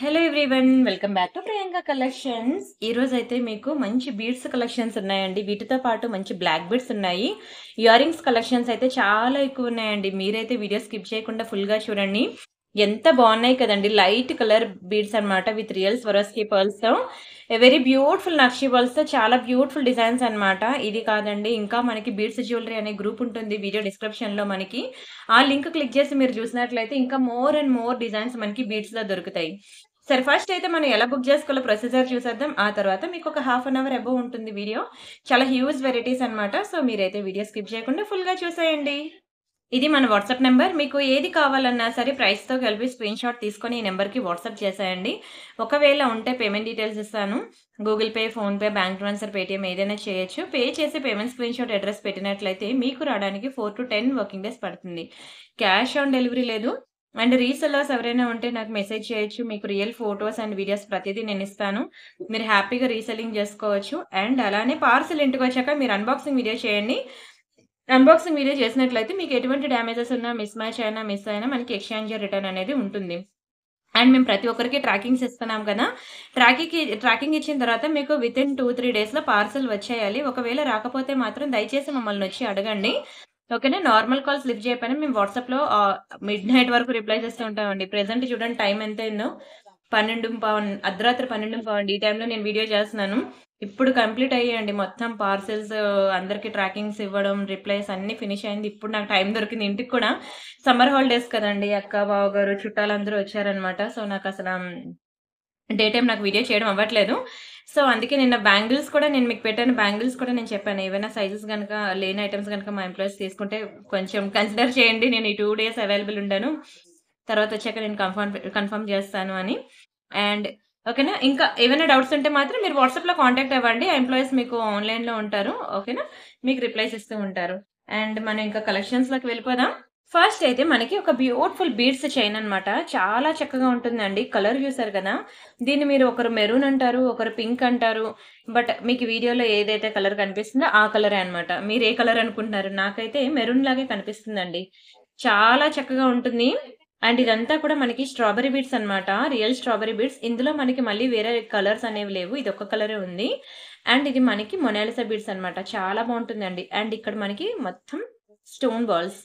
Hello everyone, welcome back to Priyanka collections. ఈ రోజు అయితే మీకు మంచి బీడ్స్ కలెక్షన్స్ ఉన్నాయండి. వీటితో పాటు మంచి బ్లాక్ బీడ్స్ ఉన్నాయి. ఇయర్ రింగ్స్ కలెక్షన్స్ అయితే చాలా ఎక్కువ ఉన్నాయండి. మీరైతే వీడియో స్కిప్ చేయకుండా ఫుల్ గా చూడండి. ఎంత బాగున్నాయి కదండి. లైట్ కలర్ బీడ్స్ అన్నమాట విత్ రియల్ స్వరస్కి పర్ల్స్ తో వెరీ బ్యూటిఫుల్ నక్షి పర్ల్స్ తో చాలా బ్యూటిఫుల్ డిజైన్స్ అన్నమాట. ఇది కాదండి, ఇంకా మనకి బీడ్స్ జ్యువెలరీ అనే గ్రూప్ ఉంటుంది వీడియో డిస్క్రిప్షన్ లో. మనకి ఆ లింక్ క్లిక్ చేసి మీరు చూసినట్లయితే ఇంకా మోర్ అండ్ మోర్ డిజైన్స్ మనకి బీడ్స్ లో దొరుకుతాయి. సరే, ఫస్ట్ అయితే మనం ఎలా బుక్ చేసుకోవాలో ప్రొసీజర్ చూసేద్దాం. ఆ తర్వాత మీకు ఒక హాఫ్ అన్ అవర్ అబోవ్ ఉంటుంది వీడియో. చాలా హ్యూజ్ వెరైటీస్ అన్నమాట. సో మీరైతే వీడియో స్కిప్ చేయకుండా ఫుల్ గా చూసేయండి. ఇది మన వాట్సాప్ నెంబర్. మీకు ఏది కావాలన్నా సరే ప్రైస్తో కలిపి స్క్రీన్ షాట్ తీసుకొని ఈ నెంబర్కి వాట్సాప్ చేసేయండి. ఒకవేళ ఉంటే పేమెంట్ డీటెయిల్స్ ఇస్తాను. Google pay, PhonePe, bank transfer, Paytm ఏదైనా చేయొచ్చు. పే చేసి పేమెంట్ స్క్రీన్ షాట్ అడ్రస్ పెట్టినట్లయితే మీకు రావడానికి 4 to 10 వర్కింగ్ డేస్ పడుతుంది. క్యాష్ ఆన్ డెలివరీ లేదు. అండ్ రీసెల్లర్స్ ఎవరైనా ఉంటే నాకు మెసేజ్ చేయొచ్చు. మీకు రియల్ ఫొటోస్ అండ్ వీడియోస్ ప్రతిదీ నేను ఇస్తాను. మీరు హ్యాపీగా రీసెల్లింగ్ చేసుకోవచ్చు. అండ్ అలానే పార్సల్ ఇంటికి వచ్చాక మీరు అన్బాక్సింగ్ వీడియో చేయండి. అన్బాక్సింగ్ వీడియో చేసినట్లయితే మీకు ఎటువంటి డ్యామేజెస్ ఉన్నా, మిస్ అయినా మనకి ఎక్స్చేంజ్ రిటర్న్ అనేది ఉంటుంది. అండ్ మేము ప్రతి ఒక్కరికి ట్రాకింగ్స్ ఇస్తున్నాం కదా. ట్రాకింగ్ ఇచ్చిన తర్వాత మీకు వితిన్ 2-3 డేస్లో పార్సల్ వచ్చేయాలి. ఒకవేళ రాకపోతే మాత్రం దయచేసి మమ్మల్ని వచ్చి అడగండి. ఓకేనా. నార్మల్ కాల్స్ లిఫ్ట్ చేయకపోయినా మేము వాట్సాప్లో మిడ్ నైట్ వరకు రిప్లై చేస్తూ ఉంటామండి. ప్రెసెంట్ చూడండి టైం ఎంత అయిందో, 12:15, అర్ధరాత్రి 12:15 ఈ టైంలో నేను వీడియో చేస్తున్నాను. ఇప్పుడు కంప్లీట్ అయ్యాయండి మొత్తం పార్సెల్స్, అందరికి ట్రాకింగ్స్ ఇవ్వడం, రిప్లైస్ అన్ని ఫినిష్ అయింది. ఇప్పుడు నాకు టైం దొరికింది. ఇంటికి కూడా సమ్మర్ హాలిడేస్ కదండి, అక్క బావ గారు చుట్టాలందరూ వచ్చారనమాట. సో నాకు అసలు డే టైం నాకు వీడియో చేయడం అవ్వట్లేదు. సో అందుకే నిన్న బ్యాంగిల్స్ కూడా నేను మీకు పెట్టాను. బ్యాంగిల్స్ కూడా నేను చెప్పాను, ఏవైనా సైజెస్ కనుక లేని ఐటమ్స్ కనుక మా ఎంప్లాయీస్ తీసుకుంటే కొంచెం కన్సిడర్ చేయండి. నేను ఈ 2 days అవైలబుల్ ఉంటాను. తర్వాత వచ్చాక నేను కన్ఫర్మ్ చేస్తాను అని. అండ్ ఓకేనా. ఇంకా ఏమైనా డౌట్స్ ఉంటే మాత్రం మీరు వాట్సాప్లో కాంటాక్ట్ అవ్వండి. ఎంప్లాయీస్ మీకు ఆన్లైన్లో ఉంటారు. ఓకేనా. మీకు రిప్లైస్ ఇస్తూ ఉంటారు. అండ్ మనం ఇంకా కలెక్షన్స్లోకి వెళ్ళిపోదాం. ఫస్ట్ అయితే మనకి ఒక బ్యూటిఫుల్ బీడ్స్ చైన్ అన్నమాట. చాలా చక్కగా ఉంటుందండి. కలర్ చూసారు కదా. దీన్ని మీరు ఒకరు మెరూన్ అంటారు, ఒకరు పింక్ అంటారు. బట్ మీకు వీడియోలో ఏదైతే కలర్ కనిపిస్తుందో ఆ కలరే అన్నమాట. మీరు ఏ కలర్ అనుకుంటున్నారు? నాకైతే మెరూన్ లాగే కనిపిస్తుందండి. చాలా చక్కగా ఉంటుంది. అండ్ ఇదంతా కూడా మనకి స్ట్రాబెరీ బీడ్స్ అన్నమాట. Real strawberry beads. ఇందులో మనకి మళ్ళీ వేరే కలర్స్ అనేవి లేవు. ఇది ఒక్క కలరే ఉంది. అండ్ ఇది మనకి మొనాలిసా బీడ్స్ అన్నమాట. చాలా బాగుంటుందండి. అండ్ ఇక్కడ మనకి మొత్తం స్టోన్ బాల్స్.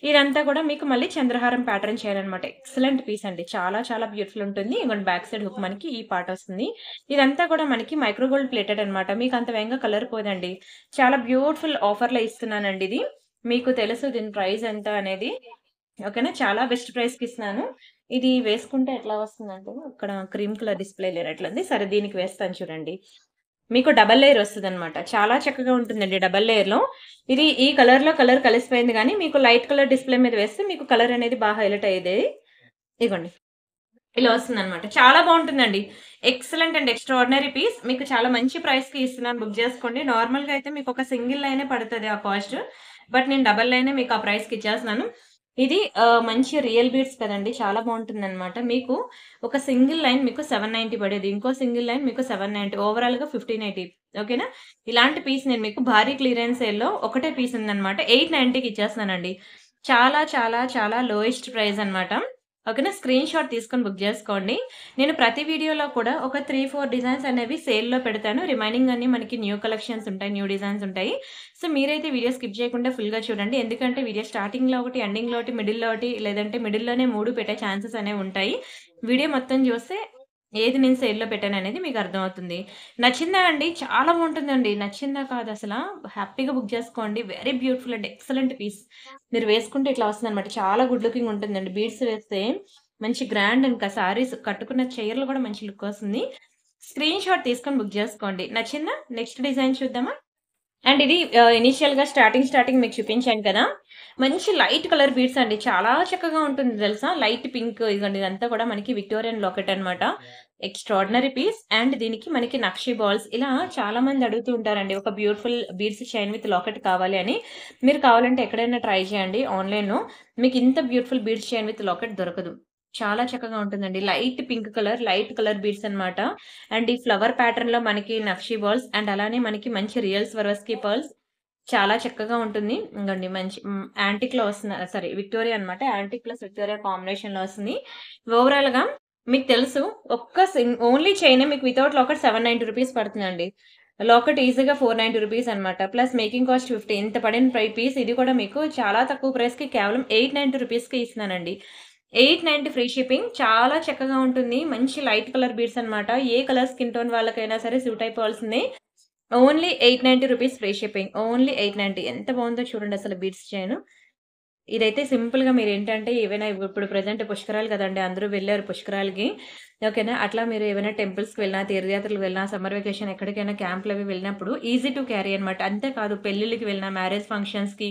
ఇదంతా కూడా మీకు మళ్ళీ చంద్రహారం ప్యాటర్న్ చేయాలన్నమాట. ఎక్సలెంట్ పీస్ అండి. చాలా చాలా బ్యూటిఫుల్ ఉంటుంది. ఇంకొంటి బ్యాక్ సైడ్ హుక్ మనకి ఈ పార్ట్ వస్తుంది. ఇదంతా కూడా మనకి మైక్రో గోల్డ్ ప్లేటెడ్ అన్నమాట. మీకు అంత వేగంగా కలర్ పోదండి. చాలా బ్యూటిఫుల్ ఆఫర్లో ఇస్తున్నానండి ఇది. మీకు తెలుసు దీని ప్రైస్ ఎంత అనేది. ఓకేనా. చాలా బెస్ట్ ప్రైస్కి ఇస్తున్నాను. ఇది వేసుకుంటే ఎట్లా వస్తుందంటే, ఇక్కడ క్రీమ్ కలర్ డిస్ప్లే లేనట్లుంది. సరే, దీనికి వేస్తాను చూడండి. మీకు డబల్ లేయర్ వస్తుంది అనమాట. చాలా చక్కగా ఉంటుందండి డబల్ లేయర్లో. ఇది ఈ కలర్లో కలర్ కలిసిపోయింది, కానీ మీకు లైట్ కలర్ డిస్ప్లే మీద వేస్తే మీకు కలర్ అనేది బాగా హైలైట్ అయ్యేది. ఇదిగోండి, ఇలా వస్తుంది అనమాట. చాలా బాగుంటుందండి. Excellent and extraordinary piece. మీకు చాలా మంచి ప్రైస్కి ఇస్తున్నాను. బుక్ చేసుకోండి. నార్మల్గా అయితే మీకు ఒక సింగిల్ లైనే పడుతుంది ఆ కాస్ట్. బట్ నేను డబల్ లైనే మీకు ఆ ప్రైస్కి ఇచ్చేస్తున్నాను. ఇది మంచి రియల్ బీడ్స్ కదండి. చాలా బాగుంటుందన్నమాట. మీకు ఒక సింగిల్ లైన్ మీకు 790 పడేది. ఇంకో సింగిల్ లైన్ మీకు 790, ఓవరాల్‌గా 1580. ఓకేనా. ఇలాంటి పీస్ నేను మీకు భారీ క్లియరెన్స్ సేల్‌లో ఒకటే పీస్ ఉందన్నమాట. 890కి ఇచ్చేస్తున్నానండి. చాలా చాలా చాలా లోయెస్ట్ ప్రైస్ అన్నమాట. ఓకేనా. స్క్రీన్ షాట్ తీసుకొని బుక్ చేసుకోండి. నేను ప్రతి వీడియోలో కూడా ఒక 3-4 డిజైన్స్ అనేవి సేల్‌లో పెడతాను. రిమైనింగ్ అన్నీ మనకి న్యూ కలెక్షన్స్ ఉంటాయి, న్యూ డిజైన్స్ ఉంటాయి. సో మీరైతే వీడియో స్కిప్ చేయకుండా ఫుల్‌గా చూడండి. ఎందుకంటే వీడియో స్టార్టింగ్‌లో ఒకటి, ఎండింగ్‌లో ఒకటి, మిడిల్‌లో ఒకటి, లేదంటే మిడిల్‌లోనే 3 పెట్టే ఛాన్సెస్ అనేవి ఉంటాయి. వీడియో మొత్తం చూస్తే ఏది నేను సేల్‌లో పెట్టాననేది మీకు అర్థమవుతుంది. నచ్చిందా అండి? చాలా బాగుంటుందండి. నచ్చిందా కాదు అసలా, హ్యాపీగా బుక్ చేసుకోండి. Very beautiful and excellent piece. మీరు వేసుకుంటే ఇట్లా వస్తుందన్నమాట. చాలా గుడ్ లుకింగ్ ఉంటుందండి. బీడ్స్ వేస్తే మంచి గ్రాండ్, ఇంకా సారీస్ కట్టుకున్న చీరలు కూడా మంచి లుక్ వస్తుంది. స్క్రీన్ షాట్ తీసుకొని బుక్ చేసుకోండి. నచ్చిందా? నెక్స్ట్ డిజైన్ చూద్దామా? అండ్ ఇది ఇనీషియల్‌గా స్టార్టింగ్ మీకు చూపించాను కదా. మంచి లైట్ కలర్ బీడ్స్ అండి. చాలా చక్కగా ఉంటుంది తెలుసా. Light pink. ఇదిగోండి, ఇదంతా కూడా మనకి విక్టోరియన్ లాకెట్ అన్నమాట. Extraordinary piece. అండ్ దీనికి మనకి నక్షి బాల్స్. ఇలా చాలా మంది అడుగుతూ ఉంటారండి, ఒక beautiful beads chain with locket కావాలి అని. మీరు కావాలంటే ఎక్కడైనా ట్రై చేయండి ఆన్‌లైన్‌లో. మీకు ఇంత beautiful beads chain with locket దొరకదు. చాలా చక్కగా ఉంటుందండి. Light pink colour, light colour beads అన్నమాట. అండ్ ఈ ఫ్లవర్ ప్యాటర్న్‌లో మనకి నక్షి బాల్స్, అండ్ అలానే మనకి మంచి రియల్ స్వరస్కి పర్ల్స్. చాలా చక్కగా ఉంటుంది. ఇంగోండి మంచి యాంటిక్‌లో వస్తుంది. సారీ, విక్టోరియా అన్నమాట. యాంటిక్ ప్లస్ విక్టోరియా కాంబినేషన్‌లో వస్తుంది. ఓవరాల్‌గా మీకు తెలుసు ఓన్లీ చైనే మీకు వితౌట్ లాకెట్ ₹790 పడుతుందండి. లాకెట్ ఈజీగా ₹490 అనమాట. ప్లస్ మేకింగ్ కాస్ట్ 50 ఇంత పడిన పీస్ ఇది కూడా మీకు చాలా తక్కువ ప్రైస్‌కి కేవలం ₹890కి ఇస్తున్నానండి. 890 ఫ్రీ షిప్పింగ్. చాలా చక్కగా ఉంటుంది. మంచి లైట్ కలర్ బీడ్స్ అనమాట. ఏ కలర్ స్కిన్ టోన్ వాళ్ళకైనా సరే సూట్ అయిపోవాల్సిందే. Only ₹890 free shipping. ఓన్లీ 890 ఎంత బావుందో చూడండి అసలు బీడ్స్ చైను. ఇదైతే సింపుల్‌గా మీరేంటంటే ఏవైనా ఇప్పుడు ప్రెజెంట్ పుష్కరాలు కదండీ! అందరూ వెళ్లారు పుష్కరాలకి. ఓకేనా? అట్లా మీరు ఏవైనా టెంపుల్స్‌కి వెళ్ళినా, తీర్థయాత్రలకు వెళ్ళినా, సమ్మర్ వెకేషన్ ఎక్కడికైనా క్యాంప్‌లవి వెళ్ళినప్పుడు ఈజీ టు క్యారీ అనమాట. అంతే కాదు పెళ్ళిళ్ళకి వెళ్ళినా, మ్యారేజ్ ఫంక్షన్స్‌కి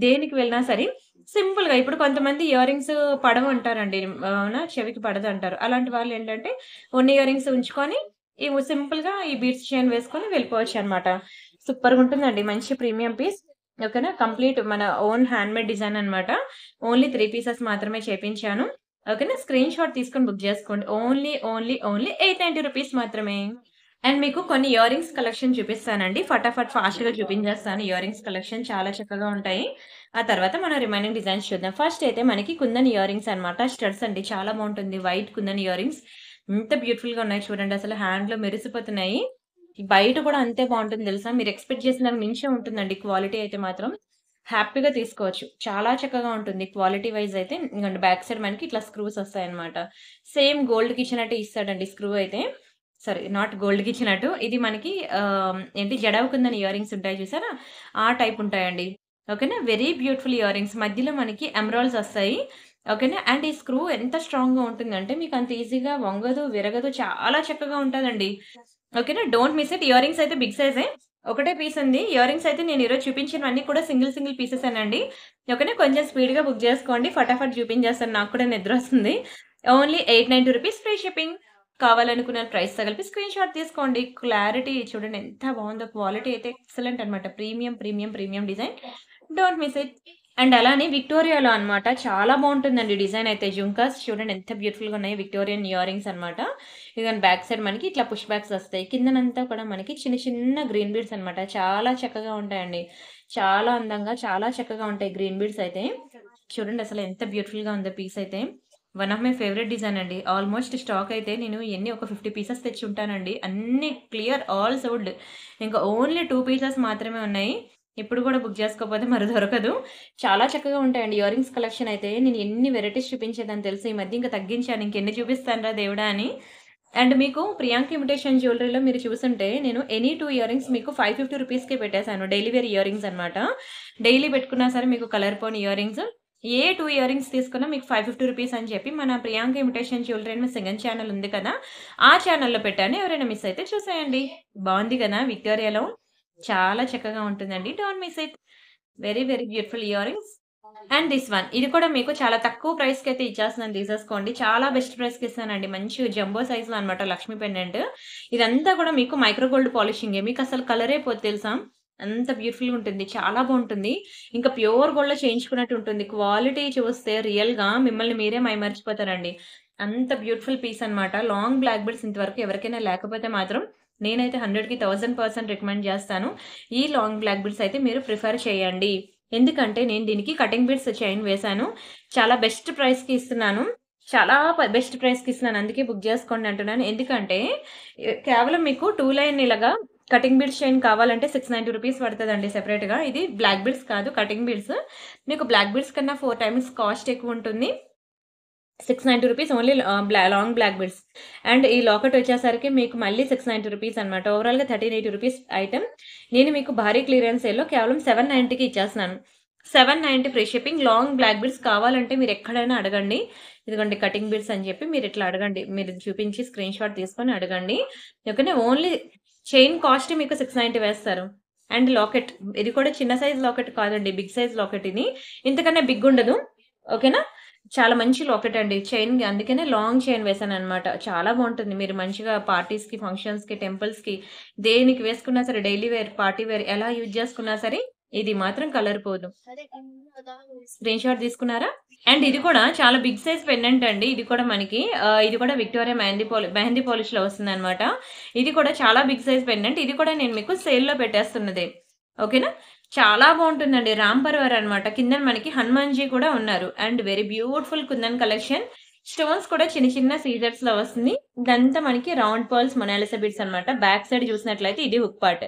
దేనికి వెళ్ళినా సరే సింపుల్‌గా ఇప్పుడు కొంతమంది ఇయర్ రింగ్స్ పడవంటారండి. అవునా? చెవికి పడదంటారు. అలాంటి వాళ్ళేంటంటే ఉన్న ఇయర్ రింగ్స్ ఉంచుకొని సింపుల్‌గా ఈ బీడ్స్ చైన్ వేసుకొని వెళ్ళిపోవచ్చనమాట. సూపర్‌గుంటుందండి. మంచి ప్రీమియం పీస్. ఓకేనా? కంప్లీట్ మన ఓన్ హ్యాండ్‌మేడ్ డిజైన్ అనమాట. ఓన్లీ 3 పీసెస్ మాత్రమే చేపించాను. ఓకేనా? స్క్రీన్ షాట్ తీసుకొని బుక్ జేసుకోండి. ఓన్లీ ₹890 మాత్రమే. అండ్ మీకు కొన్ని ఇయర్ రింగ్స్ కలెక్షన్ చూపిస్తానండి. ఫటాఫట్ ఫాస్ట్‌గా చూపించేస్తాను. ఇయర్ రింగ్స్ కలెక్షన్ చాలా చక్కగా ఉంటాయి. ఆ తర్వాత మనం రిమైనింగ్ డిజైన్స్ చూద్దాం. ఫస్ట్ అయితే మనకి కుందన్ ఇయర్ రింగ్స్ అనమాట. స్టడ్స్ అండి చాలా బావుంటుంది. White kundan ear rings. ఎంత బ్యూటిఫుల్‌గా ఉన్నాయి చూడండి. అసలు హ్యాండ్‌లో మెరిసిపోతున్నాయి. బయట కూడా అంతే బావుంటుంది తెలుసా? మీరు ఎక్స్‌పెక్ట్ చేసిన దానికి మించే ఉంటుందండి క్వాలిటీ అయితే మాత్రం. హ్యాపీగా తీసుకోవచ్చు. చాలా చక్కగా ఉంటుంది. క్వాలిటీ వైస్ అయితే ఇంగోండి బ్యాక్ సైడ్ మనకి ఇట్లా స్క్రూస్ వస్తాయన్నమాట. సేమ్ గోల్డ్‌కి ఇచ్చినట్టే ఇస్తాడండి స్క్రూ అయితే. సారీ నాట్ గోల్డ్‌కి ఇచ్చినట్టు. ఇది మనకి ఏంటి జడవుకుందని ఇయర్ రింగ్స్ ఉంటాయి చూసారా? ఆ టైప్ ఉంటాయండి. ఓకేనా? Very beautiful ear rings. మధ్యలో మనకి ఎమరాల్డ్స్ వస్తాయి. ఓకేనా? అండ్ ఈ స్క్రూ ఎంత స్ట్రాంగ్‌గా ఉంటుందంటే మీకు అంత ఈజీగా వంగదు, విరగదు. చాలా చక్కగా ఉంటదండి. ఓకేనా? Don't miss it. Ear rings అయితే బిగ్ సైజే. ఒకటే పీస్ ఉంది. ఇయర్ రింగ్స్ అయితే నేను ఈరోజు చూపించినవన్నీ కూడా సింగిల్ పీసెసేనండి. ఓకేనా? కొంచెం స్పీడ్‌గా బుక్ చేసుకోండి. ఫటాఫట్ చూపించేస్తాను. నాకు కూడా నిద్రొస్తుంది. Only ₹890 free shipping. కావాలనుకున్న ప్రైస్‌తో కలిపి స్క్రీన్ షాట్ తీసుకోండి. క్లారిటీ చూడండి ఎంత బావుందో. క్వాలిటీ అయితే ఎక్సలెంట్ అనమాట. Premium design. Don't miss it. And అలానే విక్టోరియాలో అనమాట. చాలా బావుంటుందండి డిజైన్ అయితే. జుంకాస్ చూడండి ఎంత బ్యూటిఫుల్‌గా ఉన్నాయో. విక్టోరియన్ ఇయర్ రింగ్స్ అనమాట. ఇదిగోండి బ్యాక్ సైడ్ మనకి ఇట్లా పుష్ బ్యాక్స్ వస్తాయి. కిందనంతా కూడా మనకి చిన్న గ్రీన్ బీడ్స్ అనమాట. చాలా చక్కగా ఉంటాయండి. చాలా అందంగా, చాలా చక్కగా ఉంటాయి గ్రీన్ బీడ్స్ అయితే. చూడండి అసలు ఎంత బ్యూటిఫుల్‌గా ఉందో పీస్ అయితే. One of my favourite design అండి. ఆల్‌మోస్ట్ స్టాక్ అయితే నేను ఒక 50 పీసెస్ తెచ్చుంటానండి. అన్నీ క్లియర్ ఆల్ సోల్డ్. ఇంకా ఓన్లీ 2 పీసెస్ మాత్రమే ఉన్నాయి. ఇప్పుడు కూడా బుక్ చేసుకోకపోతే మరి దొరకదు. చాలా చక్కగా ఉంటాయండి. ఇయర్ రింగ్స్ కలెక్షన్ అయితే నేను ఎన్ని వెరైటీస్ చూపించేదాన్ని తెలుసా? ఈ మధ్య ఇంకా తగ్గించాను. ఇంకెన్ని చూపిస్తానురా దేవుడా అని. అండ్ మీకు ప్రియాంక ఇమిటేషన్ జ్యువెల్లరీలో మీరు చూసుంటే నేను ఎనీ 2 ఇయర్ రింగ్స్ మీకు ₹550కే పెట్టేసాను. డైలీ వేర్ ఇయర్ రింగ్స్ అనమాట. డైలీ పెట్టుకున్నా సరే మీకు కలర్ పోని ఇయర్ రింగ్స్. ఏ 2 ఇయర్ రింగ్స్ తీసుకున్నా మీకు ₹550 అని చెప్పి మన ప్రియాంక ఇమిటేషన్ జ్యువెల్లరీ అని సెకండ్ ఛానెల్ ఉంది కదా! ఆ ఛానెల్‌లో పెట్టాను. ఎవరైనా మిస్ అయితే చూసేయండి. బావుంది కదా! విక్టోరియాలో. చాలా చక్కగా ఉంటుందండి. Don't miss it. Very beautiful ear rings. And this one. ఇది కూడా మీకు చాలా తక్కువ ప్రైస్‌కైతే ఇచ్చేస్తున్నాను తీసేసుకోండి. చాలా బెస్ట్ ప్రైస్‌కి ఇస్తానండి. మంచి జంబో సైజ్‌లో అనమాట లక్ష్మీ పెండెంట్. ఇదంతా కూడా మీకు మైక్రో గోల్డ్ పాలిషింగే. మీకసలు కలరే పోదు తెలుసా? అంత బ్యూటిఫుల్‌గా ఉంటుంది. చాలా బావుంటుంది. ఇంకా ప్యూర్ గోల్డ్‌లో చేయించుకున్నట్టు ఉంటుంది. క్వాలిటీ చూస్తే రియల్‌గా మిమ్మల్ని మీరే మైమరిచిపోతారండి. అంత బ్యూటిఫుల్ పీస్ అనమాట. లాంగ్ బ్లాక్ బీడ్స్ ఇంతవరకు ఎవరికైనా లేకపోతే మాత్రం నేనైతే 100కి 1000% రికమెండ్ చేస్తాను. ఈ లాంగ్ బ్లాక్ బీడ్స్ అయితే మీరు ప్రిఫర్ చేయండి. ఎందుకంటే నేను దీనికి కటింగ్ బీడ్స్ చైన్ వేశాను. చాలా బెస్ట్ ప్రైస్‌కి ఇస్తున్నాను. చాలా బెస్ట్ ప్రైస్‌కి ఇస్తున్నాను. అందుకే బుక్ చేసుకోండి అంటున్నాను. ఎందుకంటే కేవలం మీకు 2 లైన్ ఇలాగా కటింగ్ బీడ్స్ చైన్ కావాలంటే ₹690 పడతదండి సెపరేట్‌గా. ఇది బ్లాక్ బీడ్స్ కాదు కటింగ్ బీడ్స్. మీకు బ్లాక్ బీడ్స్ కన్నా 4 టైమ్స్ కాస్ట్ ఎక్కువుంటుంది. ₹690 only long black beads. And ఈ లాకెట్ వచ్చేసరికి మీకు మళ్ళీ ₹690 అనమాట. ఓవరాల్‌గా ₹1380 ఐటెమ్. నేను మీకు భారీ క్లియరెన్స్ సేల్‌లో కేవలం 790కి ఇచ్చేస్తున్నాను. 790 free shipping. Long black beads కావాలంటే మీరెక్కడైనా అడగండి. ఇదిగోండి కటింగ్ బీడ్స్ అని చెప్పి మీరిట్లా అడగండి. మీరు చూపించి స్క్రీన్ షాట్ తీసుకొని అడగండి. ఓకేనా? ఓన్లీ చైన్ కాస్ట్ మీకు 690 వేస్తారు. అండ్ లాకెట్ ఇది కూడా చిన్న సైజ్ లాకెట్ కాదండి. బిగ్ సైజ్ లాకెట్ ఇది. ఇంతకన్నా బిగ్ ఉండదు. ఓకేనా? చాలా మంచి లాకెట్ అండి. చైన్ అందుకనే లాంగ్ చైన్ వేశాననమాట. చాలా బావుంటుంది. మీరు మంచిగా పార్టీస్‌కి, ఫంక్షన్స్‌కి, టెంపుల్స్‌కి దేనికి వేసుకున్నా సరే డైలీ వేర్, పార్టీ వేర్ ఎలా యూజ్ చేసుకున్నా సరే ఇది మాత్రం కలర్ పోదు. స్క్రీన్ షాట్ తీసుకున్నారా? అండ్ ఇది కూడా చాలా బిగ్ సైజ్ పెండెంట్ అండి. ఇది కూడా మనకి ఇది కూడా విక్టోరియా మెహందీ పాలిష్‌లో వస్తుందనమాట. ఇది కూడా చాలా బిగ్ సైజ్ పెండెంట్. ఇది కూడా నేను మీకు సేల్‌లో పెట్టేస్తున్నదే. ఓకేనా? చాలా బావుంటుందండి. రామ్ పర్వర్ అనమాట. కిందన మనకి హనుమాన్‌జీ కూడా ఉన్నారు. And very beautiful kundan collection. Stones కూడా చిన్న చిన్న సీజర్స్‌లో వస్తుంది. ఇదంతా మనకి రౌండ్ పర్ల్స్ మొనాలిసా బీడ్స్ అన్నమాట. బ్యాక్ సైడ్ చూసినట్లయితే ఇది హుక్ పార్ట్.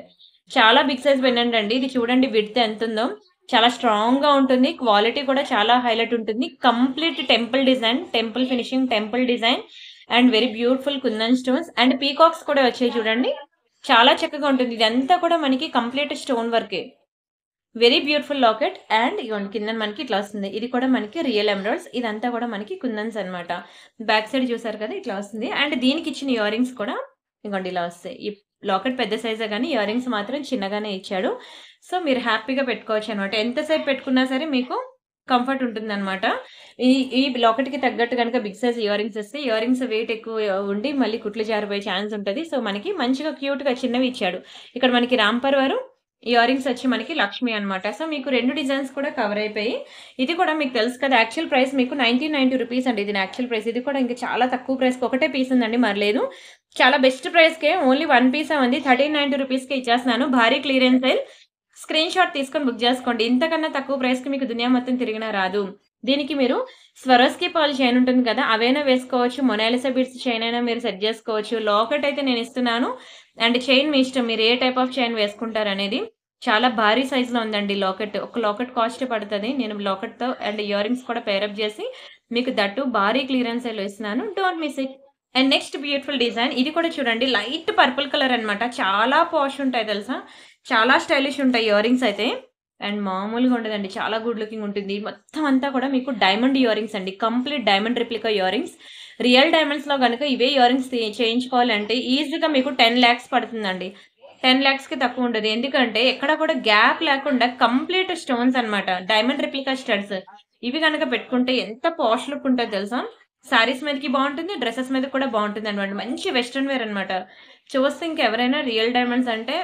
చాలా బిగ్ సైజ్ పెండెంట్ అండి. ఇది చూడండి విడ్త్ ఎంతుందో. చాలా స్ట్రాంగ్‌గా ఉంటుంది. క్వాలిటీ కూడా చాలా హైలైట్ ఉంటుంది. Complete temple design, temple finishing, temple design and very beautiful kundan stones and peacocks కూడా వచ్చాయి చూడండి. చాలా చక్కగా ఉంటుంది. ఇదంతా కూడా మనకి కంప్లీట్ స్టోన్ వర్కే. వెరీ బ్యూటిఫుల్ లాకెట్ అండ్ ఇగోండి కింద మనకి ఇట్లా వస్తుంది. ఇది కూడా మనకి రియల్ ఎమరాల్డ్స్. ఇదంతా కూడా మనకి కుందన్స్ అన్నమాట. బ్యాక్ సైడ్ చూసారు కదా ఇట్లా వస్తుంది. అండ్ దీనికి ఇచ్చిన ఇయర్ రింగ్స్ కూడా ఇగోండి ఇలా వస్తాయి. ఈ లాకెట్ పెద్ద సైజే గానీ ఇయర్ రింగ్స్ మాత్రం చిన్నగానే ఇచ్చాడు. సో మీరు హ్యాపీగా పెట్టుకోవచ్చు అనమాట. ఎంతసేపు పెట్టుకున్నా సరే మీకు కంఫర్ట్ ఉంటుందన్నమాట. ఈ ఈ లాకెట్‌కి తగ్గట్టు గనుక బిగ్ సైజ్ ఇయర్ రింగ్స్ ఇస్తే ఇయర్ రింగ్స్ వెయిట్ ఎక్కువ ఉండి మళ్ళీ కుట్లు జారిపోయే ఛాన్స్ ఉంటది. సో మనకి మంచిగా క్యూట్‌గా చిన్నవి ఇచ్చాడు. ఇక్కడ మనకి రాంపర్ వారు ఇయర్ రింగ్స్ వచ్చి మనకి లక్ష్మి అన్నమాట. సో మీకు 2 డిజైన్స్ కూడా కవర్ అయిపోయి. ఇది కూడా మీకు తెలుసు కదా యాక్చువల్ ప్రైస్ మీకు 1990 రూపీస్ అండి. ఇది యాక్చువల్ ప్రైస్. ఇది కూడా ఇంకా చాలా తక్కువ ప్రైస్‌కి ఒకటే పీస్ ఉందండి మరి లేదు. చాలా బెస్ట్ ప్రైస్‌కే ఓన్లీ 1 పీసే ఉంది. 1390 రూపీస్‌కే ఇచ్చేస్తున్నాను. భారీ క్లియరెన్స్ సేల్. స్క్రీన్ షాట్ తీసుకొని బుక్ చేసుకోండి. ఇంతకన్నా తక్కువ ప్రైస్‌కి మీకు దునియా మొత్తం తిరిగినా రాదు. దీనికి మీరు స్వరోస్కి పర్ల్ చైన్ ఉంటుంది కదా! అవైనా వేసుకోవచ్చు. మొనాలిసా బీడ్స్ చైన్ అయినా మీరు సెట్ చేసుకోవచ్చు. లాకెట్ అయితే నేను ఇస్తున్నాను. అండ్ చైన్ మీ ఇష్టం. మీరు ఏ టైప్ ఆఫ్ చైన్ వేసుకుంటారనేది. చాలా భారీ సైజ్‌లో ఉందండి లాకెట్. ఒక లాకెట్ కాస్టే పడతది. నేను లాకెట్‌తో అండ్ ఇయర్ రింగ్స్ కూడా పేరప్ చేసి మీకు దట్టు భారీ క్లియరెన్స్ సేల్‌లో ఇస్తున్నాను. Don't miss it. And next beautiful design. ఇది కూడా చూడండి లైట్ పర్పుల్ కలర్ అన్నమాట. చాలా పాష్ ఉంటాయి తెలుసా! చాలా స్టైలిష్ ఉంటాయి ఇయర్ రింగ్స్ అయితే. అండ్ మామూలుగా ఉండదండి. చాలా గుడ్ లుకింగ్ ఉంటుంది. మొత్తం అంతా కూడా మీకు డైమండ్ ఇయర్ రింగ్స్ అండి. Complete diamond replica earrings. Real డైమండ్స్‌లో గనుక ఇవే ఇయర్ రింగ్స్ చేయించుకోవాలంటే ఈజీగా మీకు 10 లాక్స్ పడుతుందండి. 10 లాక్స్‌కి తక్కువ ఉండదు. ఎందుకంటే ఎక్కడ కూడా గ్యాప్ లేకుండా కంప్లీట్ స్టోన్స్ అన్నమాట. Diamond replica studs. ఇవి గనక పెట్టుకుంటే ఎంత పాష్ లుక్ ఉంటదో తెలుసా! సారీస్ మీదకి బావుంటుంది. డ్రెసెస్ మీద కూడా బావుంటుందన్నమాట. మంచి వెస్టర్న్ వేర్ అన్నమాట. చూస్తే ఇంకెవరైనా రియల్ డైమండ్స్ అంటే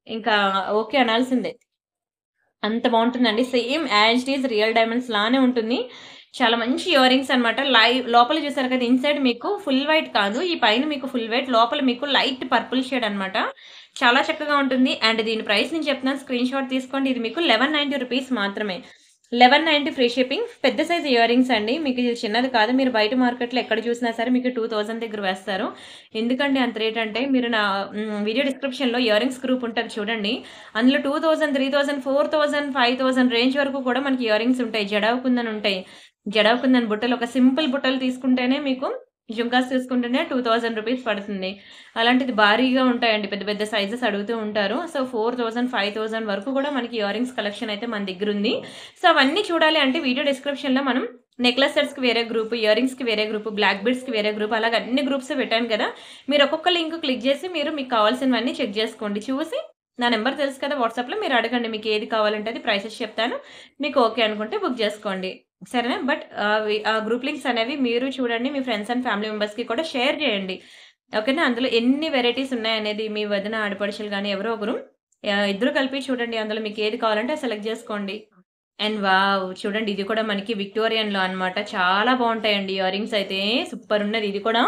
ఇంకా ఓకే అనాల్సిందే. అంత బావుంటుందండి. Same as it is real diamonds లానే ఉంటుంది. చాలా మంచి ఇయర్ రింగ్స్ అన్నమాట. లోపల చూసారు కదా ఇన్‌సైడ్ మీకు ఫుల్ వైట్ కాదు. ఈ పైన మీకు ఫుల్ వైట్. లోపల మీకు లైట్ పర్పుల్ షేడ్ అన్నమాట. చాలా చక్కగా ఉంటుంది. అండ్ దీని ప్రైస్ నేను చెప్తున్నాను. స్క్రీన్ షాట్ తీసుకోండి. ఇది మీకు 1190 రూపీస్ మాత్రమే. 1190 ఫ్రీ షిప్పింగ్. పెద్ద సైజ్ ఇయర్ రింగ్స్ అండి. మీకు ఇది చిన్నది కాదు. మీరు బయట మార్కెట్‌లో ఎక్కడ చూసినా సరే మీకు 2000 దగ్గర వేస్తారు. ఎందుకండి అంత రేట్ అంటే మీరు నా వీడియో డిస్క్రిప్షన్‌లో ఇయర్ రింగ్స్ గ్రూప్ ఉంటది చూడండి. అందులో 2000, 3000, 4000, 5000 రేంజ్ వరకు కూడా మనకి ఇయర్ రింగ్స్ ఉంటాయి. జడావు కుందన్ ఉంటాయి. జడావు కుందన్ బుట్టలు ఒక సింపుల్ బుట్టలు తీసుకుంటేనే మీకు జుంకాస్ తీసుకుంటేనే 2000 రూపీస్ పడుతుంది. అలాంటిది భారీగా ఉంటాయండి. పెద్ద పెద్ద సైజెస్ అడుగుతూ ఉంటారు. సో 4000, 5000 వరకు కూడా మనకి ఇయర్ రింగ్స్ కలెక్షన్ అయితే మన దగ్గరుంది. సో అవన్నీ చూడాలి అంటే వీడియో డిస్క్రిప్షన్‌లో మనం నెక్లెస్ సెట్స్‌కి వేరే గ్రూప్, ఇయర్ రింగ్స్‌కి వేరే గ్రూప్, బ్లాక్ బీడ్స్‌కి వేరే గ్రూప్ అలాగ అన్ని గ్రూప్స్ పెట్టాను కదా! మీరు ఒక్కొక్క లింక్ క్లిక్ చేసి మీరు మీకు కావాల్సినవన్నీ చెక్ చేసుకోండి. చూసి నా నంబర్ తెలుసు కదా వాట్సాప్‌లో మీరు అడగండి. మీకు ఏది కావాలంటే అది ప్రైసెస్ చెప్తాను. మీకు ఓకే అనుకుంటే బుక్ చేసుకోండి. సరేనా? బట్ ఆ గ్రూప్ లింక్స్ అనేవి మీరు చూడండి. మీ ఫ్రెండ్స్ అండ్ ఫ్యామిలీ మెంబర్స్‌కి కూడా షేర్ చేయండి. ఓకేనా? అందులో ఎన్ని వెరైటీస్ ఉన్నాయనేది మీ వదిన, ఆడపడుచులు గాని ఎవరో ఒకరు ఇద్దరు కలిపి చూడండి. అందులో మీకు ఏది కావాలంటే అది సెలెక్ట్ చేసుకోండి. And wow! చూడండి ఇది కూడా మనకి విక్టోరియన్‌లో అన్నమాట. చాలా బావుంటాయండి ఇయర్ రింగ్స్ అయితే సూపర్ ఉన్నది. ఇది కూడా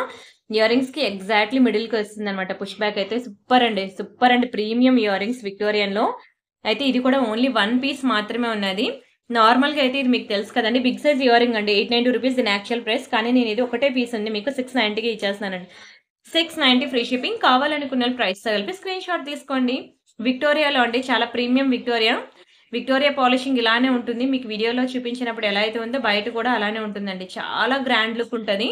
ఇయర్ రింగ్స్‌కి ఎగ్జాక్ట్‌లీ మిడిల్‌కి వస్తుందన్నమాట. పుష్ బ్యాక్ అయితే సూపర్ అండి. Super and premium earrings విక్టోరియన్‌లో. అయితే ఇది కూడా ఓన్లీ 1 పీస్ మాత్రమే ఉన్నది. నార్మల్‌గా అయితే ఇది మీకు తెలుసు కదండీ! బిగ్ సైజ్ ఇయర్ రింగ్ అండి. 890 రూపీస్ దీని యాక్చువల్ ప్రైస్. కానీ నేను ఇది ఒకటే పీస్ ఉంది మీకు 690కి ఇచ్చేస్తున్నానండి. 690 ఫ్రీ షిప్పింగ్. కావాలనుకున్న ప్రైస్‌తో కలిపి స్క్రీన్ షాట్ తీసుకోండి. విక్టోరియాలో అండి చాలా ప్రీమియం విక్టోరియా. విక్టోరియా పాలిషింగ్ ఇలానే ఉంటుంది. మీకు వీడియోలో చూపించినప్పుడు ఎలా అయితే ఉందో బయట కూడా అలానే ఉంటుందండి. చాలా గ్రాండ్ లుక్ ఉంటది.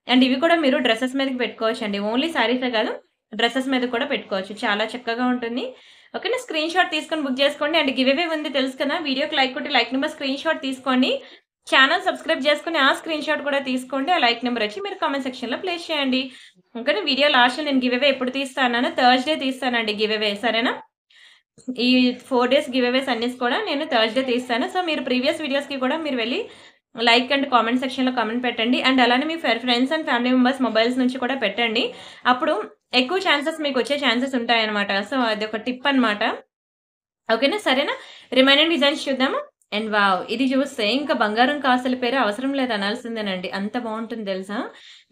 అండ్ ఇవి కూడా మీరు డ్రెసెస్ మీదకి పెట్టుకోవచ్చండి. ఓన్లీ సారీసే కాదు డ్రెసెస్ మీద కూడా పెట్టుకోవచ్చు. చాలా చక్కగా ఉంటుంది. ఓకేనా? స్క్రీన్ షాట్ తీసుకొని బుక్ చేసుకోండి. అండ్ గివ్ అవే ఉంది తెలుసు కదా! వీడియోకి లైక్ కొట్టి లైక్ నంబర్ స్క్రీన్ షాట్ తీసుకోండి. ఛానెల్ సబ్స్క్రైబ్ చేసుకొని ఆ స్క్రీన్ షాట్ కూడా తీసుకోండి. ఆ లైక్ నంబర్ వచ్చి మీరు కామెంట్ సెక్షన్‌లో ప్లేస్ చేయండి. ఓకేనా? వీడియో లాస్ట్‌లో నేను గివ్ అవే ఎప్పుడు తీస్తా అన్నానో థర్స్‌డే తీస్తానండి గివ్ అవే. సరేనా? ఈ 4 డేస్ గివ్ అవేస్ అన్నీ కూడా నేను థర్స్‌డే తీస్తాను. సో మీరు ప్రీవియస్ వీడియోస్‌కి కూడా మీరు వెళ్లి లైక్ అండ్ కామెంట్ సెక్షన్‌లో కామెంట్ పెట్టండి. అండ్ అలానే మీ friends and family members mobiles నుంచి కూడా పెట్టండి. అప్పుడు ఎక్కువ ఛాన్సెస్ మీకొచ్చే ఛాన్సెస్ ఉంటాయన్నమాట. సో అదొక టిప్ అన్నమాట. ఓకేనా? సరేనా? రిమైనింగ్ డిజైన్స్ చూద్దామా? And wow! ఇది చూస్తే ఇంకా బంగారం కాసుల పేరు అవసరం లేదు అనాల్సిందేనండి. అంత బావుంటుంది తెలుసా?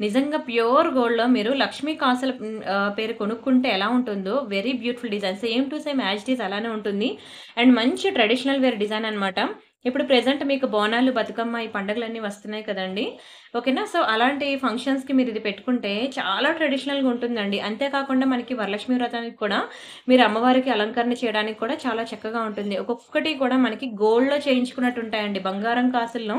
నిజంగా ప్యూర్ గోల్డ్‌లో మీరు లక్ష్మీ కాసుల పేరు కొనుక్కుంటే ఎలా ఉంటుందో very beautiful design. Same to same as it is అలానే ఉంటుంది. అండ్ మంచి ట్రెడిషనల్ వేర్ డిజైన్ అన్నమాట. ఇప్పుడు ప్రెజెంట్ మీకు బోనాలు, బతుకమ్మ ఈ పండుగలన్నీ వస్తున్నాయి కదండీ! ఓకేనా? సో, అలాంటి ఫంక్షన్స్‌కి మీరిది పెట్టుకుంటే చాలా ట్రెడిషనల్‌గా ఉంటుందండి. అంతే కాకుండా మనకి వరలక్ష్మి వ్రతానికి కూడా మీరు అమ్మవారికి అలంకరణ చేయడానికి కూడా చాలా చక్కగా ఉంటుంది. ఒక్కొక్కటి కూడా మనకి గోల్డ్‌లో చేయించుకున్నట్టు ఉంటాయండి. బంగారం కాసుల్లో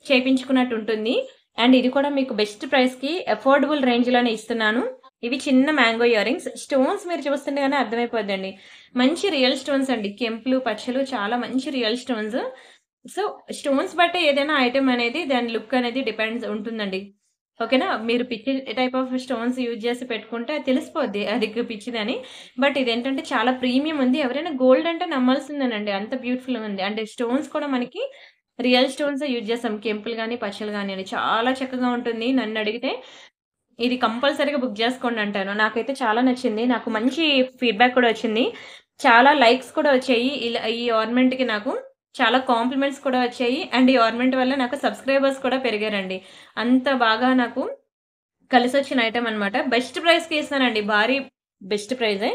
చేపించుకున్నట్టుంటుంది. అండ్ ఇది కూడా మీకు బెస్ట్ ప్రైస్‌కి అఫోర్డబుల్ రేంజ్‌లోనే ఇస్తున్నాను. ఇవి చిన్న మ్యాంగో ఇయర్ రింగ్స్. స్టోన్స్ మీరు చూస్తుండగానే అర్థమైపోద్దండి. మంచి రియల్ స్టోన్స్ అండి. కెంపులు, పచ్చలు చాలా మంచి రియల్ స్టోన్స్. సో, స్టోన్స్ బట్టే ఏదైనా ఐటెమ్ అనేది దాని లుక్ అనేది డిపెండ్స్ ఉంటుందండి. ఓకేనా? మీరు పిచ్చి టైప్ ఆఫ్ స్టోన్స్ యూజ్ చేసి పెట్టుకుంటే అది తెలిసిపోద్ది అది పిచ్చిదని. బట్ ఇదేంటంటే చాలా ప్రీమియం ఉంది. ఎవరైనా గోల్డ్ అంటే నమ్మాల్సిందేనండి. అంత బ్యూటిఫుల్‌గా ఉంది. అంటే స్టోన్స్ కూడా మనకి రియల్ స్టోన్సే యూజ్ చేసాం. కెంపులు గాని, పచ్చలు గానియండి. చాలా చక్కగా ఉంటుంది నన్నడిగితే. ఇది కంపల్సరీగా బుక్ జేసుకోండి అంటాను. నాకైతే చాలా నచ్చింది. నాకు మంచి ఫీడ్‌బ్యాక్ కూడా వచ్చింది. చాలా లైక్స్ కూడా వచ్చాయి. ఇలా ఈ ఆర్నమెంట్‌కి నాకు చాలా కాంప్లిమెంట్స్ కూడా వచ్చాయి. అండ్ ఈ ఆర్నమెంట్ వల్ల నాకు సబ్‌స్క్రైబర్స్ కూడా పెరిగారండి. అంత బాగా నాకు కలిసొచ్చిన ఐటెమ్ అన్నమాట. బెస్ట్ ప్రైస్‌కి ఇస్తానండి. భారీ బెస్ట్ ప్రైజే.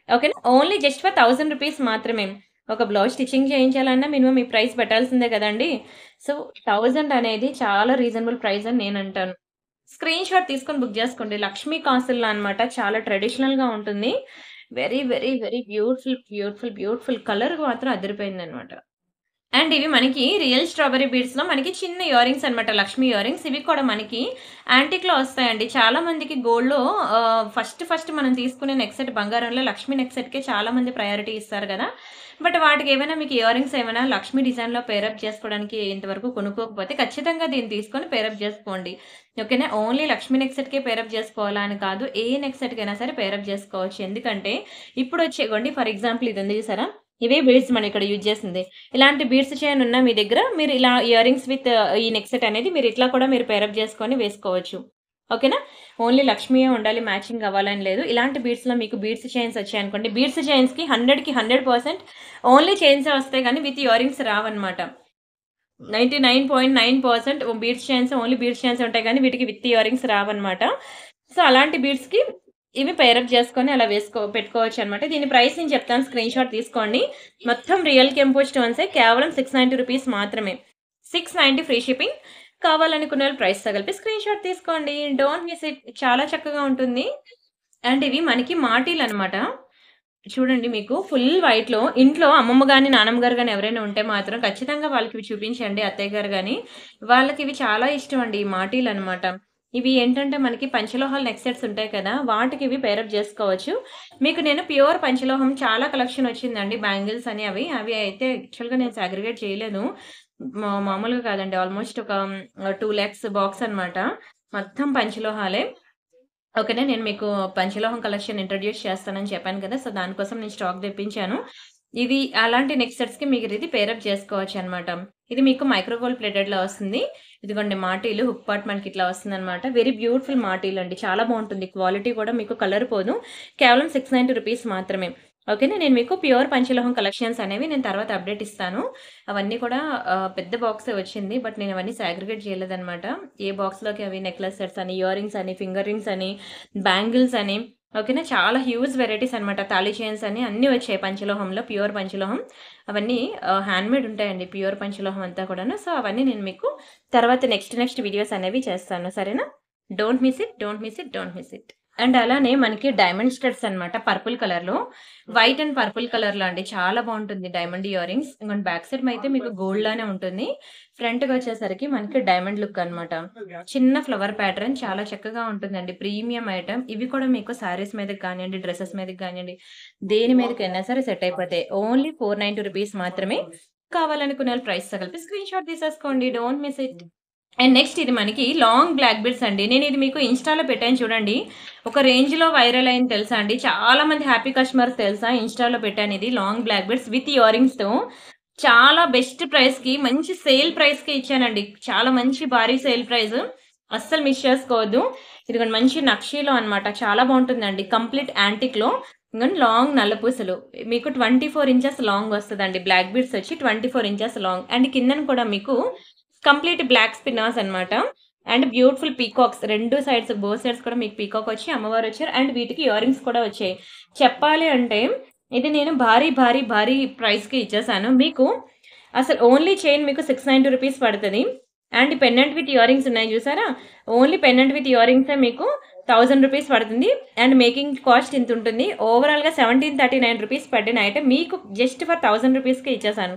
ఓకేనా. ఓన్లీ జస్ట్ ఫర్ రూ. 1000 మాత్రమే. ఒక బ్లౌజ్ స్టిచ్చింగ్ చేయించాలన్నా మినిమమ్ ఈ ప్రైస్ పెట్టాల్సిందే కదండీ! సో, 1000 అనేది చాలా రీజనబుల్ ప్రైస్ అని నేనంటాను. స్క్రీన్ షాట్ తీసుకొని బుక్ జేసుకోండి. లక్ష్మీ కాసుల్లో అన్నమాట. చాలా ట్రెడిషనల్‌గా ఉంటుంది. Very, very, very beautiful, beautiful, beautiful colour మాత్రం అదిరిపోయిందన్నమాట. అండ్ ఇవి మనకి రియల్ స్ట్రాబెర్రీ బీడ్స్‌లో మనకి చిన్న ఇయర్ రింగ్స్ అన్నమాట. Lakshmi ear rings. ఇవి కూడా మనకి యాంటిక్‌లో వస్తాయండి. చాలా మందికి గోల్డ్‌లో ఫస్ట్ మనం తీసుకునే నెక్ సెట్ బంగారంలో లక్ష్మీ నెక్ సెట్‌కే చాలా మంది ప్రయారిటీ ఇస్తారు గదా! బట్ వాటికి ఏమైనా మీకు ఇయర్ రింగ్స్ ఏమైనా లక్ష్మీ డిజైన్‌లో పేరప్ చేసుకోవడానికి ఇంతవరకు కొనుక్కోకపోతే ఖచ్చితంగా దీన్ని తీసుకొని పేరప్ జేసుకోండి. ఓకేనా? ఓన్లీ లక్ష్మీ నెక్ సెట్‌కే పేరప్ జేసుకోవాలా అని కాదు. ఏ నెక్ సెట్‌కైనా సరే పేరప్ జేసుకోవచ్చు. ఎందుకంటే ఇప్పుడొచ్చే ఇగోండి ఫర్ ఎగ్జాంపుల్ ఇది ఉంది చూసారా? ఇవే బీడ్స్ మనం ఇక్కడ యూజ్ చేసింది. ఇలాంటి బీడ్స్ చైన్ ఉన్నా మీ దగ్గర మీరు ఇలా ఇయర్ రింగ్స్ విత్ ఈ నెక్ సెట్ అనేది మీరు ఇట్లా కూడా మీరు పేరప్ చేసుకొని వేసుకోవచ్చు. ఓకేనా? ఓన్లీ లక్ష్మీయే ఉండాలి మ్యాచింగ్ అవ్వాలని లేదు. ఇలాంటి బీడ్స్‌లో మీకు బీడ్స్ చైన్స్ వచ్చాయనుకోండి. బీడ్స్ చైన్స్‌కి 100కి 100% ఓన్లీ చైన్సే వస్తాయి గానీ విత్ ఇయర్ రింగ్స్ రావన్నమాట. 99.9% beads chains only beads chains ఉంటాయి గానీ వీటికి విత్ ఇయర్ రింగ్స్ రావన్నమాట. సో, అలాంటి బీడ్స్‌కి ఇవి పేరప్ చేసుకొని అలా పెట్టుకోవచ్చనమాట. దీని ప్రైస్ నేను చెప్తాను స్క్రీన్‌షాట్ తీసుకోండి. మొత్తం రియల్ కెంపు స్టోన్సే కేవలం రూ. 690 మాత్రమే. 690 ఫ్రీ షిప్పింగ్. కావాలనుకునే వాళ్ళు ప్రైస్‌తో కలిపి స్క్రీన్‌షాట్ తీసుకోండి. Don't miss it. చాలా చక్కగా ఉంటుంది. అండ్ ఇవి మనకి మాటీలనమాట. చూడండి మీకు ఫుల్ వైట్‌లో ఇంట్లో అమ్మమ్మ గాని, నానమ్మ గారు గాని ఎవరైనా ఉంటే మాత్రం ఖచ్చితంగా వాళ్ళకివి చూపించండి అత్తయ్య గారు గాని. వాళ్ళకివి చాలా ఇష్టమండి ఈ మాటీలనమాట. ఇవి ఏంటంటే మనకి పంచలోహాల నెక్ సెట్స్ ఉంటాయి కదా! వాటికివి పేరప్ జేసుకోవచ్చు. మీకు నేను ప్యూర్ పంచలోహం చాలా కలెక్షన్ వచ్చిందండి. బ్యాంగిల్స్ అని అవి. అవి అయితే యాక్చువల్‌గా నేను సాగ్రిగేట్ చేయలేదు. మామూలుగా కాదండి. ఆల్‌మోస్ట్ ఒక 2,00,000 బాక్స్ అనమాట. మొత్తం పంచలోహాలే. ఓకేనా. నేను మీకు పంచలోహం కలెక్షన్ ఇంట్రొడ్యూస్ చేస్తానని చెప్పాను కదా! సో, దానికోసం నేను స్టాక్ తెప్పించాను. ఇది అలాంటి నెక్ సెట్స్‌కి మీరిది పేరప్ చేసుకోవచ్చనమాట. ఇది మీకు మైక్రో గోల్డ్ ప్లేటెడ్‌లో వస్తుంది. ఇదిగోండి మాటీలు హుక్ పార్ట్ మనకిట్లా వస్తుందనమాట. వెరీ బ్యూటిఫుల్ మాటీలండి. చాలా బావుంటుంది. క్వాలిటీ కూడా మీకు కలర్ పోదు. కేవలం రూ. 690 మాత్రమే. ఓకేనా. నేను మీకు ప్యూర్ పంచలోహం కలెక్షన్స్ అనేవి నేను తర్వాత అప్డేట్ ఇస్తాను. అవన్నీ కూడా పెద్ద బాక్సే వచ్చింది. బట్ నేను అవన్నీ సాగ్రిగేట్ చేయలేదనమాట. ఏ బాక్స్‌లోకి అవి నెక్లెస్ సెట్స్ అని, ఇయర్ రింగ్స్ అని, ఫింగర్ రింగ్స్ అని, బ్యాంగిల్స్ అని ఓకేనా. చాలా హ్యూజ్ వెరైటీస్ అనమాట. తాళి చైన్స్ అని అన్నీ వచ్చాయి పంచలోహంలో. ప్యూర్ పంచలోహం. అవన్నీ హ్యాండ్‌మేడ్ ఉంటాయండి. ప్యూర్ పంచలోహం అంతా కూడాను. సో, అవన్నీ నేను మీకు తర్వాత నెక్స్ట్ వీడియోస్ అనేవి చేస్తాను. సరేనా? Don't miss it. Don't miss it. Don't miss it. And అలానే మనకి డైమండ్ స్టడ్స్ అనమాట. పర్పుల్ కలర్‌లో. వైట్ అండ్ పర్పుల్ కలర్‌లో అండి. చాలా బావుంటుంది డైమండ్ ఇయర్ రింగ్స్. ఇంకోండి బ్యాక్ సైడ్ అయితే మీకు గోల్డ్ లానే ఉంటుంది. ఫ్రంట్‌కొచ్చేసరికి మనకి డైమండ్ లుక్ అనమాట. చిన్న ఫ్లవర్ ప్యాటర్న్ చాలా చక్కగా ఉంటుందండి. Premium item. ఇవి కూడా మీకు శారీస్ మీదకి గానియండి, డ్రెసెస్ మీదకి గానియండి, దేని మీదకైనా సరే సెట్ అయిపోతాయి. ఓన్లీ రూ. 490 మాత్రమే. కావాలనుకునే వాళ్ళు ప్రైస్‌తో కలిపి స్క్రీన్‌షాట్ తీసేసుకోండి. Don't miss it. And next ఇది మనకి లాంగ్ బ్లాక్ బీడ్స్ అండి. నేనిది మీకు ఇన్‌స్టాలో పెట్టాను చూడండి. ఒక రేంజ్‌లో వైరల్ అయింది తెలుసా అండి. చాలా మంది హ్యాపీ కస్టమర్స్ తెలుసా ఇన్‌స్టాలో పెట్టానిది లాంగ్ బ్లాక్ బీడ్స్ విత్ ఇయర్ రింగ్స్‌తో. చాలా బెస్ట్ ప్రైస్‌కి మంచి సేల్ ప్రైస్‌కే ఇచ్చానండి. చాలా మంచి భారీ సేల్ ప్రైస్. అస్సలు మిస్ చేసుకోవద్దు. ఇదిగోండి మంచి నక్షీలో అన్నమాట. చాలా బావుంటుందండి. కంప్లీట్ యాంటిక్‌లో ఇదిగోండి లాంగ్ నల్ల పూసలు. మీకు 24 ఇంచెస్ లాంగ్ వస్తదండి. బ్లాక్ బీడ్స్ వచ్చి 24 ఇంచెస్ లాంగ్. అండ్ కిందన కూడా మీకు కంప్లీట్ బ్లాక్ స్పిన్నర్స్ అన్నమాట. And beautiful peacocks 2 sides both sides కూడా మీకు పీకాక్ వచ్చి అమ్మవారొచ్చారు. అండ్ వీటికి ఇయర్ రింగ్స్ కూడా వచ్చాయి. చెప్పాలి అంటే ఇది నేను భారీ ప్రైస్‌కి ఇచ్చేసాను. మీకు అసలు ఓన్లీ చైన్ మీకు 690 రూపీస్ పడుతుంది. And pendant with ear rings ఉన్నాయి చూసారా, ఓన్లీ పెండెంట్ విత్ ఇయర్ రింగ్సే మీకు 1000 రూపీస్ పడుతుంది. అండ్ మేకింగ్ కాస్ట్ ఇంత ఉంటుంది. ఓవరాల్గా 1739 రూపీస్ పడిన ఐటమ్ మీకు జస్ట్ ఫర్ 1000 రూపీస్కి ఇచ్చేసాను.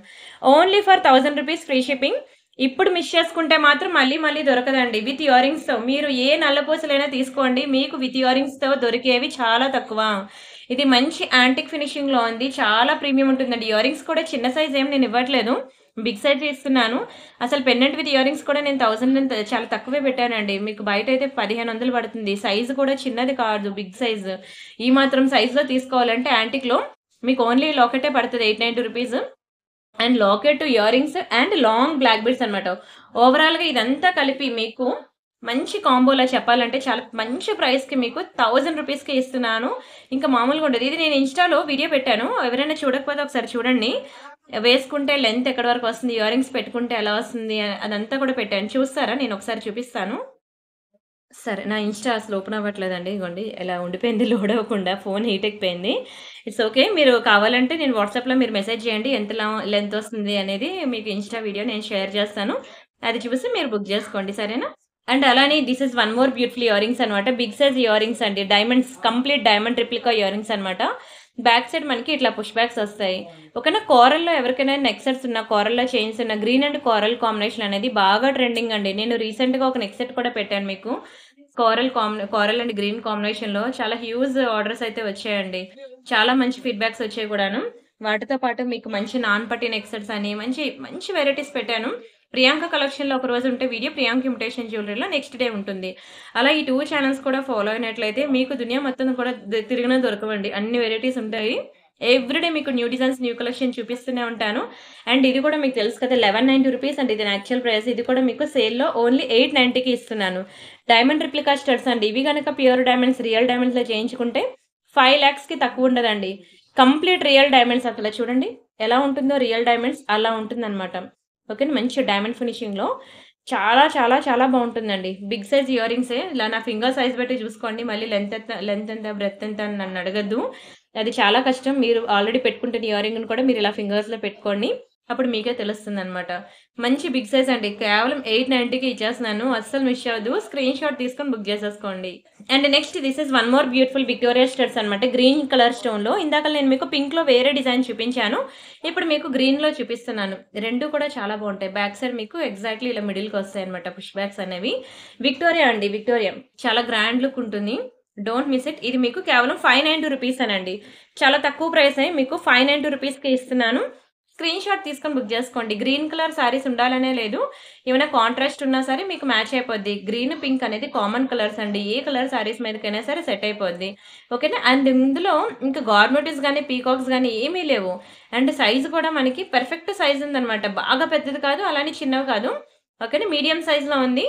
Only for 1000 rupees free shipping. ఇప్పుడు మిస్ చేసుకుంటే మాత్రం మళ్ళీ మళ్ళీ దొరకదండి. విత్ ఇయర్ రింగ్స్తో మీరు ఏ నల్లపూసలైనా తీసుకోండి, మీకు విత్ ఇయర్ రింగ్స్తో దొరికేవి చాలా తక్కువ. ఇది మంచి యాంటిక్ ఫినిషింగ్లో ఉంది, చాలా ప్రీమియం ఉంటుందండి. ఇయర్ రింగ్స్ కూడా చిన్న సైజ్ ఏం నేను ఇవ్వట్లేదు, బిగ్ సైజ్ ఇస్తున్నాను. అసలు పెండెంట్ విత్ ఇయర్ రింగ్స్ కూడా నేను 1000 చాలా తక్కువే పెట్టానండి. మీకు బయట అయితే 1500 పడుతుంది. సైజు కూడా చిన్నది కాదు, బిగ్ సైజు. ఈ మాత్రం సైజులో తీసుకోవాలంటే యాంటిక్లో మీకు ఓన్లీ లాకెటే పడుతుంది 890 rupees. And locket, earrings and long black beads అనమాట. ఓవరాల్గా ఇదంతా కలిపి మీకు మంచి కాంబోలా చెప్పాలంటే చాలా మంచి ప్రైస్కి మీకు 1000 రూపీస్కి ఇస్తున్నాను. ఇంకా మామూలుగా ఉండదు. ఇది నేను ఇన్స్టాలో వీడియో పెట్టాను, ఎవరైనా చూడకపోతే ఒకసారి చూడండి. వేసుకుంటే లెంత్ ఎక్కడి వరకు వస్తుంది, ఇయర్ రింగ్స్ పెట్టుకుంటే ఎలా వస్తుంది అదంతా కూడా పెట్టాను. చూస్తారా, నేను ఒకసారి చూపిస్తాను. సరే, నా ఇన్స్టా అసలు ఓపెన్ అవ్వట్లేదండి. ఇదిగోండి ఎలా ఉండిపోయింది, లోడ్ అవ్వకుండా ఫోన్ హీట్ ఎక్కిపోయింది. ఇట్స్ ఓకే, మీరు కావాలంటే నేను వాట్సాప్లో మీరు మెసేజ్ చేయండి ఎంత లెంత్ వస్తుంది అనేది. మీకు ఇన్స్టా వీడియో నేను షేర్ చేస్తాను, అది చూసి మీరు బుక్ చేసుకోండి, సరేనా. అండ్ అలానే this is one more beautiful ear rings అనమాట. బిగ్ సైజ్ ఇయర్ రింగ్స్ అండి, diamonds, complete diamond replica ear rings అనమాట. బ్యాక్ సైడ్ మనకి ఇట్లా పుష్ బ్యాక్స్ వస్తాయి. ఓకేనా. కోరల్లో ఎవరికైనా నెక్ సెట్స్ ఉన్న, కోరల్లో చైన్స్ ఉన్న, గ్రీన్ అండ్ కోరల్ కాంబినేషన్ అనేది బాగా ట్రెండింగ్ అండి. నేను రీసెంట్గా ఒక నెక్ సెట్ కూడా పెట్టాను మీకు, కోరల్ అండ్ గ్రీన్ కాంబినేషన్లో. చాలా హ్యూజ్ ఆర్డర్స్ అయితే వచ్చాయండి, చాలా మంచి ఫీడ్బ్యాక్స్ వచ్చాయి కూడాను. వాటితో పాటు మీకు మంచి నాన్ పట్టి నెక్ సెట్స్ అని మంచి మంచి వెరైటీస్ పెట్టాను. ప్రియాంక కలెక్షన్లో ఒక రోజు ఉంటే వీడియో, ప్రియాంక ఇమిటేషన్ జ్యువెలరీలో నెక్స్ట్ డే ఉంటుంది. అలా ఈ 2 ఛానల్స్ కూడా ఫాలో అయినట్లయితే మీకు దునియా మొత్తం కూడా తిరిగినా దొరకవండి, అన్ని వెరైటీస్ ఉంటాయి. ఎవ్రీడే మీకు న్యూ డిజైన్స్, న్యూ కలెక్షన్ చూపిస్తూనే ఉంటాను. అండ్ ఇది కూడా మీకు తెలుసు కదా, 1190 రూపీస్ అండి ఇది యాక్చువల్ ప్రైస్. ఇది కూడా మీకు సేల్లో ఓన్లీ 890కి ఇస్తున్నాను. డైమండ్ రిప్లికా స్టడ్స్ అండి, ఇవి కనుక ప్యూర్ డైమండ్స్, రియల్ డైమండ్స్లో చేయించుకుంటే 5 lakhsకి తక్కువ ఉండదండి. కంప్లీట్ రియల్ డైమండ్స్, అసలు చూడండి ఎలా ఉంటుందో, రియల్ డైమండ్స్ అలా ఉంటుందన్నమాట. ఓకే, మంచి డైమండ్ ఫినిషింగ్లో చాలా చాలా చాలా బాగుంటుందండి. బిగ్ సైజ్ ఇయర్ రింగ్సే, ఇలా నా ఫింగర్ సైజ్ బట్టి చూసుకోండి. మళ్ళీ లెంత్ ఎంత బ్రెత్ ఎంత అని నన్ను అడగద్దు, అది చాలా కష్టం. మీరు ఆల్రెడీ పెట్టుకుంటున్న ఇయర్ రింగ్ని కూడా మీరు ఇలా ఫింగర్స్లో పెట్టుకోండి, అప్పుడు మీకే తెలుస్తుంది అనమాట. మంచి బిగ్ సైజ్ అండి, కేవలం 890కి ఇచ్చేస్తున్నాను. అస్సలు మిస్ అవ్వదు, స్క్రీన్ షాట్ తీసుకొని బుక్ చేసేసుకోండి. And next this is one more beautiful Victoria studs అనమాట, గ్రీన్ కలర్ స్టోన్లో. ఇందాక నేను మీకు పింక్లో వేరే డిజైన్ చూపించాను, ఇప్పుడు మీకు గ్రీన్లో చూపిస్తున్నాను. రెండు కూడా చాలా బాగుంటాయి. బ్యాక్ సైడ్ మీకు ఎగ్జాక్ట్లీ ఇలా మిడిల్కి వస్తాయి అనమాట పుష్ బ్యాక్స్ అనేవి. విక్టోరియా అండి, విక్టోరియా చాలా గ్రాండ్ లుక్ ఉంటుంది, డోంట్ మిస్ ఇట్. ఇది మీకు కేవలం 590 రూపీస్ అనండి, చాలా తక్కువ ప్రైస్ అయ్యి మీకు 590 రూపీస్కి ఇస్తున్నాను. స్క్రీన్ షాట్ తీసుకొని బుక్ చేసుకోండి. గ్రీన్ కలర్ శారీస్ ఉండాలనే లేదు, ఏమైనా కాంట్రాస్ట్ ఉన్నా సరే మీకు మ్యాచ్ అయిపోద్ది. గ్రీన్, పింక్ అనేది కామన్ కలర్స్ అండి, ఏ కలర్ శారీస్ మీదకైనా సరే సెట్ అయిపోద్ది. ఓకేనా. అండ్ ఇందులో ఇంకా గార్మెంట్స్ కానీ పీకాక్స్ కానీ ఏమీ లేవు. అండ్ సైజు కూడా మనకి పర్ఫెక్ట్ సైజ్ ఉందన్నమాట, బాగా పెద్దది కాదు, అలానే చిన్నవి కాదు. ఓకేనా, మీడియం సైజులో ఉంది.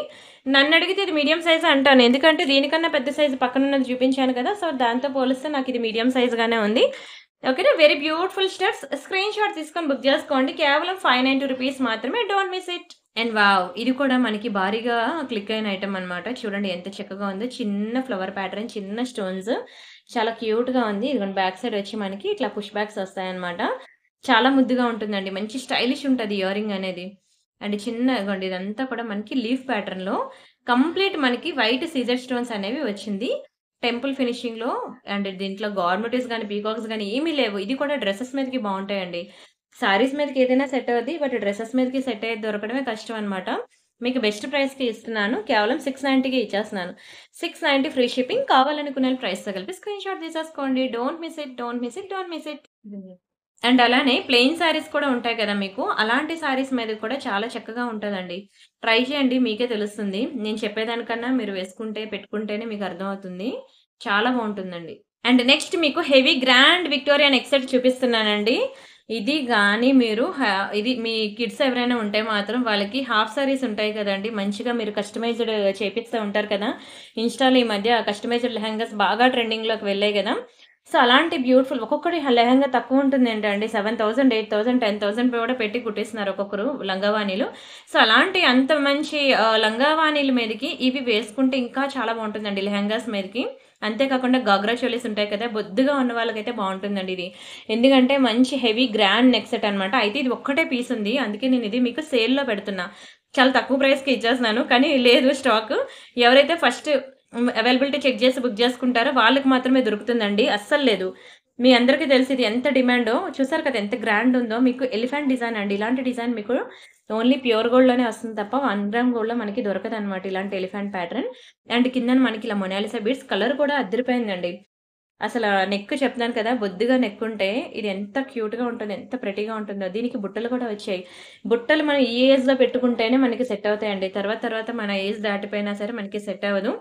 నన్ను అడిగితే ఇది మీడియం సైజ్ అంటాను, ఎందుకంటే దీనికన్నా పెద్ద సైజు పక్కన ఉన్నది చూపించాను కదా, సో దాంతో పోలిస్తే నాకు ఇది మీడియం సైజుగానే ఉంది. ఓకేనా, very beautiful steps. Screen shot తీసుకొని బుక్ చేసుకోండి, కేవలం 590 రూపీస్ మాత్రమే, don't miss it. And wow, ఇది కూడా మనకి భారీగా క్లిక్ అయిన ఐటమ్ అనమాట. చూడండి ఎంత చక్కగా ఉందో, చిన్న ఫ్లవర్ ప్యాటర్న్, చిన్న స్టోన్స్, చాలా క్యూట్గా ఉంది. ఇదిగోండి బ్యాక్ సైడ్ వచ్చి మనకి ఇట్లా పుష్ బ్యాక్స్ వస్తాయన్నమాట. చాలా ముద్దుగా ఉంటుందండి, మంచి స్టైలిష్ ఉంటుంది ఇయర్ రింగ్ అనేది. అండ్ చిన్న ఇదిగోండి ఇదంతా కూడా మనకి లీఫ్ ప్యాటర్న్లో కంప్లీట్ మనకి వైట్ సీజర్ స్టోన్స్ అనేవి వచ్చింది, టెంపుల్ ఫినిషింగ్లో. అండ్ దీంట్లో గార్మెంట్స్ కానీ పీకాక్స్ కానీ ఏమీ లేవు. ఇది కూడా డ్రెస్సెస్ మీదకి బాగుంటాయండి, శారీస్ మీదకి ఏదైనా సెట్ అవుద్ది, బట్ డ్రెస్సెస్ మీదకి సెట్ అయ్యేది దొరకడమే కష్టం అనమాట. మీకు బెస్ట్ ప్రైస్కి ఇస్తున్నాను, కేవలం 690కి ఇచ్చేస్తున్నాను. 690 ఫ్రీ షిప్పింగ్. కావాలనుకునే ప్రైస్తో కలిపి స్క్రీన్ షాట్ తీసేసుకోండి. Don't miss it, don't miss it, don't miss it. And అలానే ప్లెయిన్ శారీస్ కూడా ఉంటాయి కదా మీకు, అలాంటి శారీస్ మీద కూడా చాలా చక్కగా ఉంటుందండి. ట్రై చేయండి, మీకే తెలుస్తుంది. నేను చెప్పేదానికన్నా మీరు వేసుకుంటే పెట్టుకుంటేనే మీకు అర్థమవుతుంది, చాలా బాగుంటుందండి. అండ్ నెక్స్ట్ మీకు heavy grand Victoria neck set చూపిస్తున్నానండి. ఇది కానీ మీరు ఇది మీ కిడ్స్ ఎవరైనా ఉంటే మాత్రం వాళ్ళకి హాఫ్ సారీస్ ఉంటాయి కదండి, మంచిగా మీరు కస్టమైజ్డ్ చేపిస్తూ ఉంటారు కదా. ఇన్స్టాలో ఈ మధ్య కస్టమైజ్డ్ లెహంగాస్ బాగా ట్రెండింగ్లోకి వెళ్ళాయి కదా. సో అలాంటి బ్యూటిఫుల్, ఒక్కొక్కటి లెహంగా తక్కువ ఉంటుంది ఏంటండి, 7000, 8000, 10,000 కూడా పెట్టి కుట్టిస్తున్నారు ఒక్కొక్కరు లంగావాణీలు. సో అలాంటి అంత మంచి లంగావాణీల మీదకి ఇవి వేసుకుంటే ఇంకా చాలా బాగుంటుందండి, లెహంగాస్ మీదకి. అంతే కాకుండా గాగ్రా చోలీస్ ఉంటాయి కదా! బొద్దుగా ఉన్న వాళ్ళకైతే బావుంటుందండి ఇది. ఎందుకంటే మంచి హెవీ గ్రాండ్ నెక్ సెట్ అనమాట. అయితే ఇది ఒక్కటే పీస్ ఉంది. అందుకే నేను ఇది మీకు సేల్‌లో పెడుతున్నా. చాలా తక్కువ ప్రైస్‌కి ఇచ్చేస్తున్నాను. కానీ లేదు స్టాకు. ఎవరైతే ఫస్ట్ అవైలబిలిటీ చెక్ చేసి బుక్ చేసుకుంటారో వాళ్ళకి మాత్రమే దొరుకుతుందండి. అస్సలు లేదు. మీ అందరికీ తెలుసు ఇది ఎంత డిమాండో. చూసారు కదా! ఎంత గ్రాండ్ ఉందో. మీకు ఎలిఫెంట్ డిజైన్ అండి. ఇలాంటి డిజైన్ మీకు ఓన్లీ ప్యూర్ గోల్డ్‌లోనే వస్తుంది తప్ప 1 గ్రామ్ గోల్డ్‌లో మనకి దొరకదనమాట ఇలాంటి ఎలిఫెంట్ ప్యాటర్న్. అండ్ కిందన మనకి ఇలా మొనాలిసా బీడ్స్ కలర్ కూడా అదిరిపోయిందండి. అసల నెక్ చెప్తున్నాను కదా! బొద్దుగా నెక్ ఉంటే ఇది ఎంత క్యూట్‌గా ఉంటుందో, ఎంత ప్రెటీగా ఉంటుందో. దీనికి బుట్టలు కూడా వచ్చాయి. బుట్టలు మనం ఈ ఏజ్‌లో పెట్టుకుంటేనే మనకి సెట్ అవుతాయండి. తర్వాత తర్వాత మన ఏజ్ దాటిపోయినా సరే మనకి సెట్ అవ్వదు.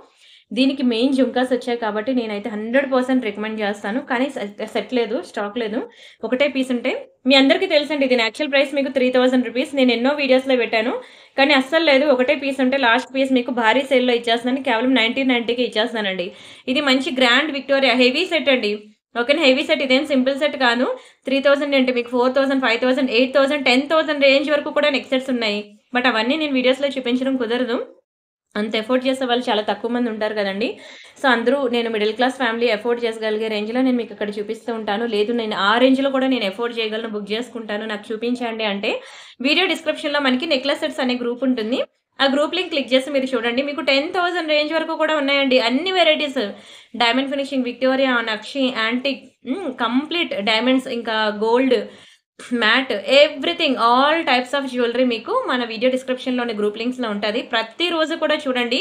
దీనికి మెయిన్ జుంకాస్ వచ్చాయి కాబట్టి నేనైతే 100% రికమెండ్ చేస్తాను. కానీ సెట్ లేదు. స్టాక్ లేదు. ఒకటే పీస్ ఉంటే మీ అందరికీ తెలుసండి దీని యాక్చువల్ ప్రైస్ మీకు 3000 రూపీస్. నేను ఎన్నో వీడియోస్‌లో పెట్టాను. కానీ అస్సలు లేదు. ఒకటే పీస్ ఉంటే లాస్ట్ పీస్ మీకు భారీ సేల్‌లో ఇచ్చేస్తున్నాను. కేవలం 1990కి ఇచ్చేస్తున్నానండి. ఇది మంచి గ్రాండ్ విక్టోరియా హెవీ సెట్ అండి. ఓకేనా. హెవీ సెట్ ఇదేం సింపుల్ సెట్ కాదు. 3000 అంటే మీకు 4000, 5000, 8000, 10,000 రేంజ్ వరకు కూడా నెక్ సెట్స్ ఉన్నాయి. బట్ అవన్నీ నేను వీడియోస్‌లో చూపించడం కుదరదు. అంత ఎఫోర్డ్ చేసే వాళ్ళు చాలా తక్కువ మంది ఉంటారు కదండీ. సో, అందరూ నేను మిడిల్ క్లాస్ ఫ్యామిలీ ఎఫోర్డ్ చేసగలిగే రేంజ్‌లో నేను మీకు ఇక్కడ చూపిస్తూ ఉంటాను. లేదు నేను ఆ రేంజ్‌లో కూడా నేను ఎఫోర్డ్ చేయగలను, బుక్ చేసుకుంటాను, నాకు చూపించండి అంటే వీడియో డిస్క్రిప్షన్‌లో మనకి నెక్లెస్ సెట్స్ అనే గ్రూప్ ఉంటుంది. ఆ గ్రూప్ లింక్ క్లిక్ చేసి మీరు చూడండి. మీకు 10,000 రేంజ్ వరకు కూడా ఉన్నాయండి. అన్ని వెరైటీస్ డైమండ్ ఫినిషింగ్, విక్టోరియా, నక్షి, యాంటిక్ కంప్లీట్ డైమండ్స్ ఇంకా gold mat everything all types of jewellery మీకు మన వీడియో డిస్క్రిప్షన్‌లోని గ్రూప్ లింక్స్‌లో ఉంటది. ప్రతిరోజు కూడా చూడండి.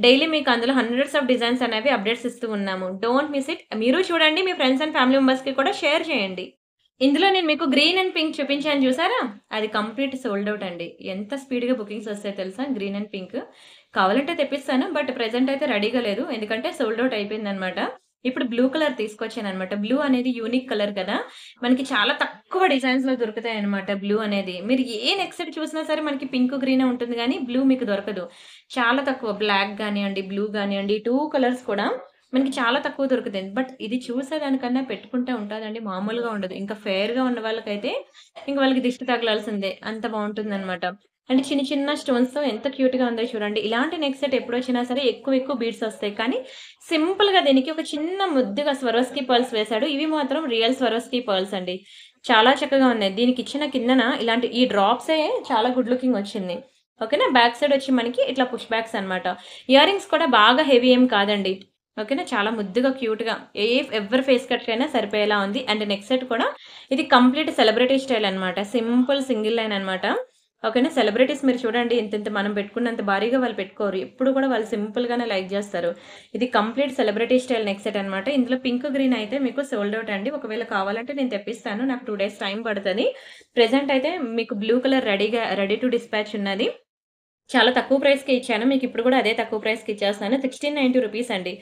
డైలీ మీకు అందులో హండ్రెడ్స్ ఆఫ్ డిజైన్స్ అనేవి అప్డేట్స్ ఇస్తూ ఉన్నాము. Don't miss it. మీరు చూడండి. మీ ఫ్రెండ్స్ అండ్ ఫ్యామిలీ మెంబర్స్‌కి కూడా షేర్ చేయండి. ఇందులో నేను మీకు గ్రీన్ అండ్ పింక్ చూపించాను చూసారా? అది కంప్లీట్ సోల్డ్ ఔట్ అండి. ఎంత స్పీడ్‌గా బుకింగ్స్ వస్తాయో తెలుసా? Green and pink. కావాలంటే తెప్పిస్తాను. బట్ ప్రెజెంట్ అయితే రెడీగా లేదు. ఎందుకంటే సోల్డ్ ఔట్ అయిపోయిందనమాట. ఇప్పుడు బ్లూ కలర్ తీసుకొచ్చాననమాట. బ్లూ అనేది యూనిక్ కలర్ కదా! మనకి చాలా తక్కువ డిజైన్స్‌లో దొరుకుతాయన్నమాట బ్లూ అనేది. మీరు ఏ నెక్ సెట్ చూసినా సరే మనకి పింక్, గ్రీనే ఉంటుంది గానీ బ్లూ మీకు దొరకదు. చాలా తక్కువ బ్లాక్ గానియండి, బ్లూ గానియండి 2 కలర్స్ కూడా మనకి చాలా తక్కువ దొరుకుతాయి. బట్ ఇది చూసేదానికన్నా పెట్టుకుంటే ఉంటదండి మామూలుగా ఉండదు. ఇంకా ఫెయిర్‌గా ఉన్న వాళ్ళకైతే ఇంక వాళ్ళకి దిష్టి తగలాల్సిందే. అంత బావుంటుందన్నమాట. అంటే చిన్న చిన్న స్టోన్స్‌తో ఎంత క్యూట్‌గా ఉందో చూడండి. ఇలాంటి నెక్ సెట్ ఎప్పుడొచ్చినా సరే ఎక్కువ ఎక్కువ బీడ్స్ ఒస్తాయి. కానీ సింపుల్‌గా దీనికి ఒక చిన్న ముద్దుగా స్వరోస్కీ పర్ల్స్ వేశాడు. ఇవి మాత్రం రియల్ స్వరోస్కీ పర్ల్స్ అండి. చాలా చక్కగా ఉన్నాయి. దీనికిచ్చిన కిందన ఇలాంటి ఈ డ్రాప్సే చాలా గుడ్ లుకింగ్ వచ్చింది. ఓకేనా. బ్యాక్ సైడ్ వచ్చి మనకి ఇట్లా పుష్ బ్యాక్స్ అన్నమాట. ఇయర్ రింగ్స్ కూడా బాగా హెవీ ఏం కాదండి. ఓకేనా. చాలా ముద్దుగా క్యూట్‌గా ఎవరి ఫేస్ కట్‌కైనా సరిపోయేలా ఉంది. అండ్ నెక్ సెట్ కూడా ఇది కంప్లీట్ సెలబ్రిటీ స్టైల్ అన్నమాట. సింపుల్ సింగిల్ లైన్ అన్నమాట. ఓకేనా. సెలబ్రిటీస్ మీరు చూడండి ఇంతింత మనం పెట్టుకున్నంత భారీగా వాళ్ళు పెట్టుకోరు. ఎప్పుడు కూడా వాళ్ళు సింపుల్‌గానే లైక్ జేస్తారు. ఇది complete celebrity style neck set అన్నమాట. ఇందులో పింక్, గ్రీన్ అయితే మీకు సోల్డ్ ఔట్ అండి. ఒకవేళ కావాలంటే నేను తెప్పిస్తాను. నాకు 2 డేస్ టైం పడతది. ప్రెజెంట్ అయితే మీకు blue colour ready to dispatch ఉన్నది. చాలా తక్కువ ప్రైస్‌కే ఇచ్చాను. మీకిప్పుడు కూడా అదే తక్కువ ప్రైస్‌కి ఇచ్చేస్తున్నాను. 1690 రూపీస్ అండి.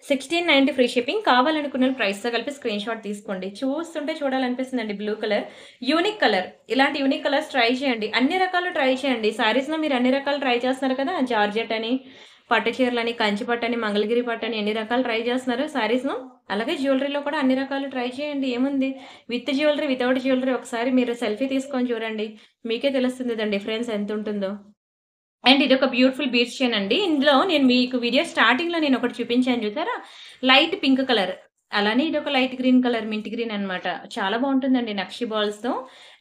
1690 ఫ్రీ షిప్పింగ్. కావాలనుకున్నోళ్ళు ప్రైస్‌తో కలిపి స్క్రీన్ షాట్ తీసుకోండి. చూస్తుంటే చూడాలనిపిస్తుందండి బ్లూ కలర్. Unique colour. ఇలాంటి యూనిక్ కలర్స్ ట్రై చేయండి. అన్ని రకాలు ట్రై చేయండి. శారీస్‌లో మీరు అన్ని రకాలు ట్రై చేస్తున్నారు కదా! జార్జెట్ అని, పట్టు చీరలని, కంచి పట్టని, మంగళగిరి పట్టని ఎన్ని రకాలు ట్రై చేస్తున్నారు శారీస్‌లో. అలాగే జ్యువెలరీలో కూడా అన్ని రకాలు ట్రై చేయండి. ఏముంది విత్ జ్యువెలరీ, వితౌట్ జ్యువెలరీ ఒకసారి మీరు సెల్ఫీ తీసుకొని చూడండి. మీకే తెలుస్తుంది దాని డిఫరెన్స్ ఎంతుంటుందో. అండ్ ఇదొక బ్యూటిఫుల్ బీడ్స్ చైన్ అండి. ఇందులో నేను మీకు వీడియో స్టార్టింగ్‌లో నేనొకటి చూపించాను చూసారా? Light pink colour. అలానే ఇదొక light green colour mint green అన్నమాట. చాలా బావుంటుందండి నక్షి బాల్స్‌తో.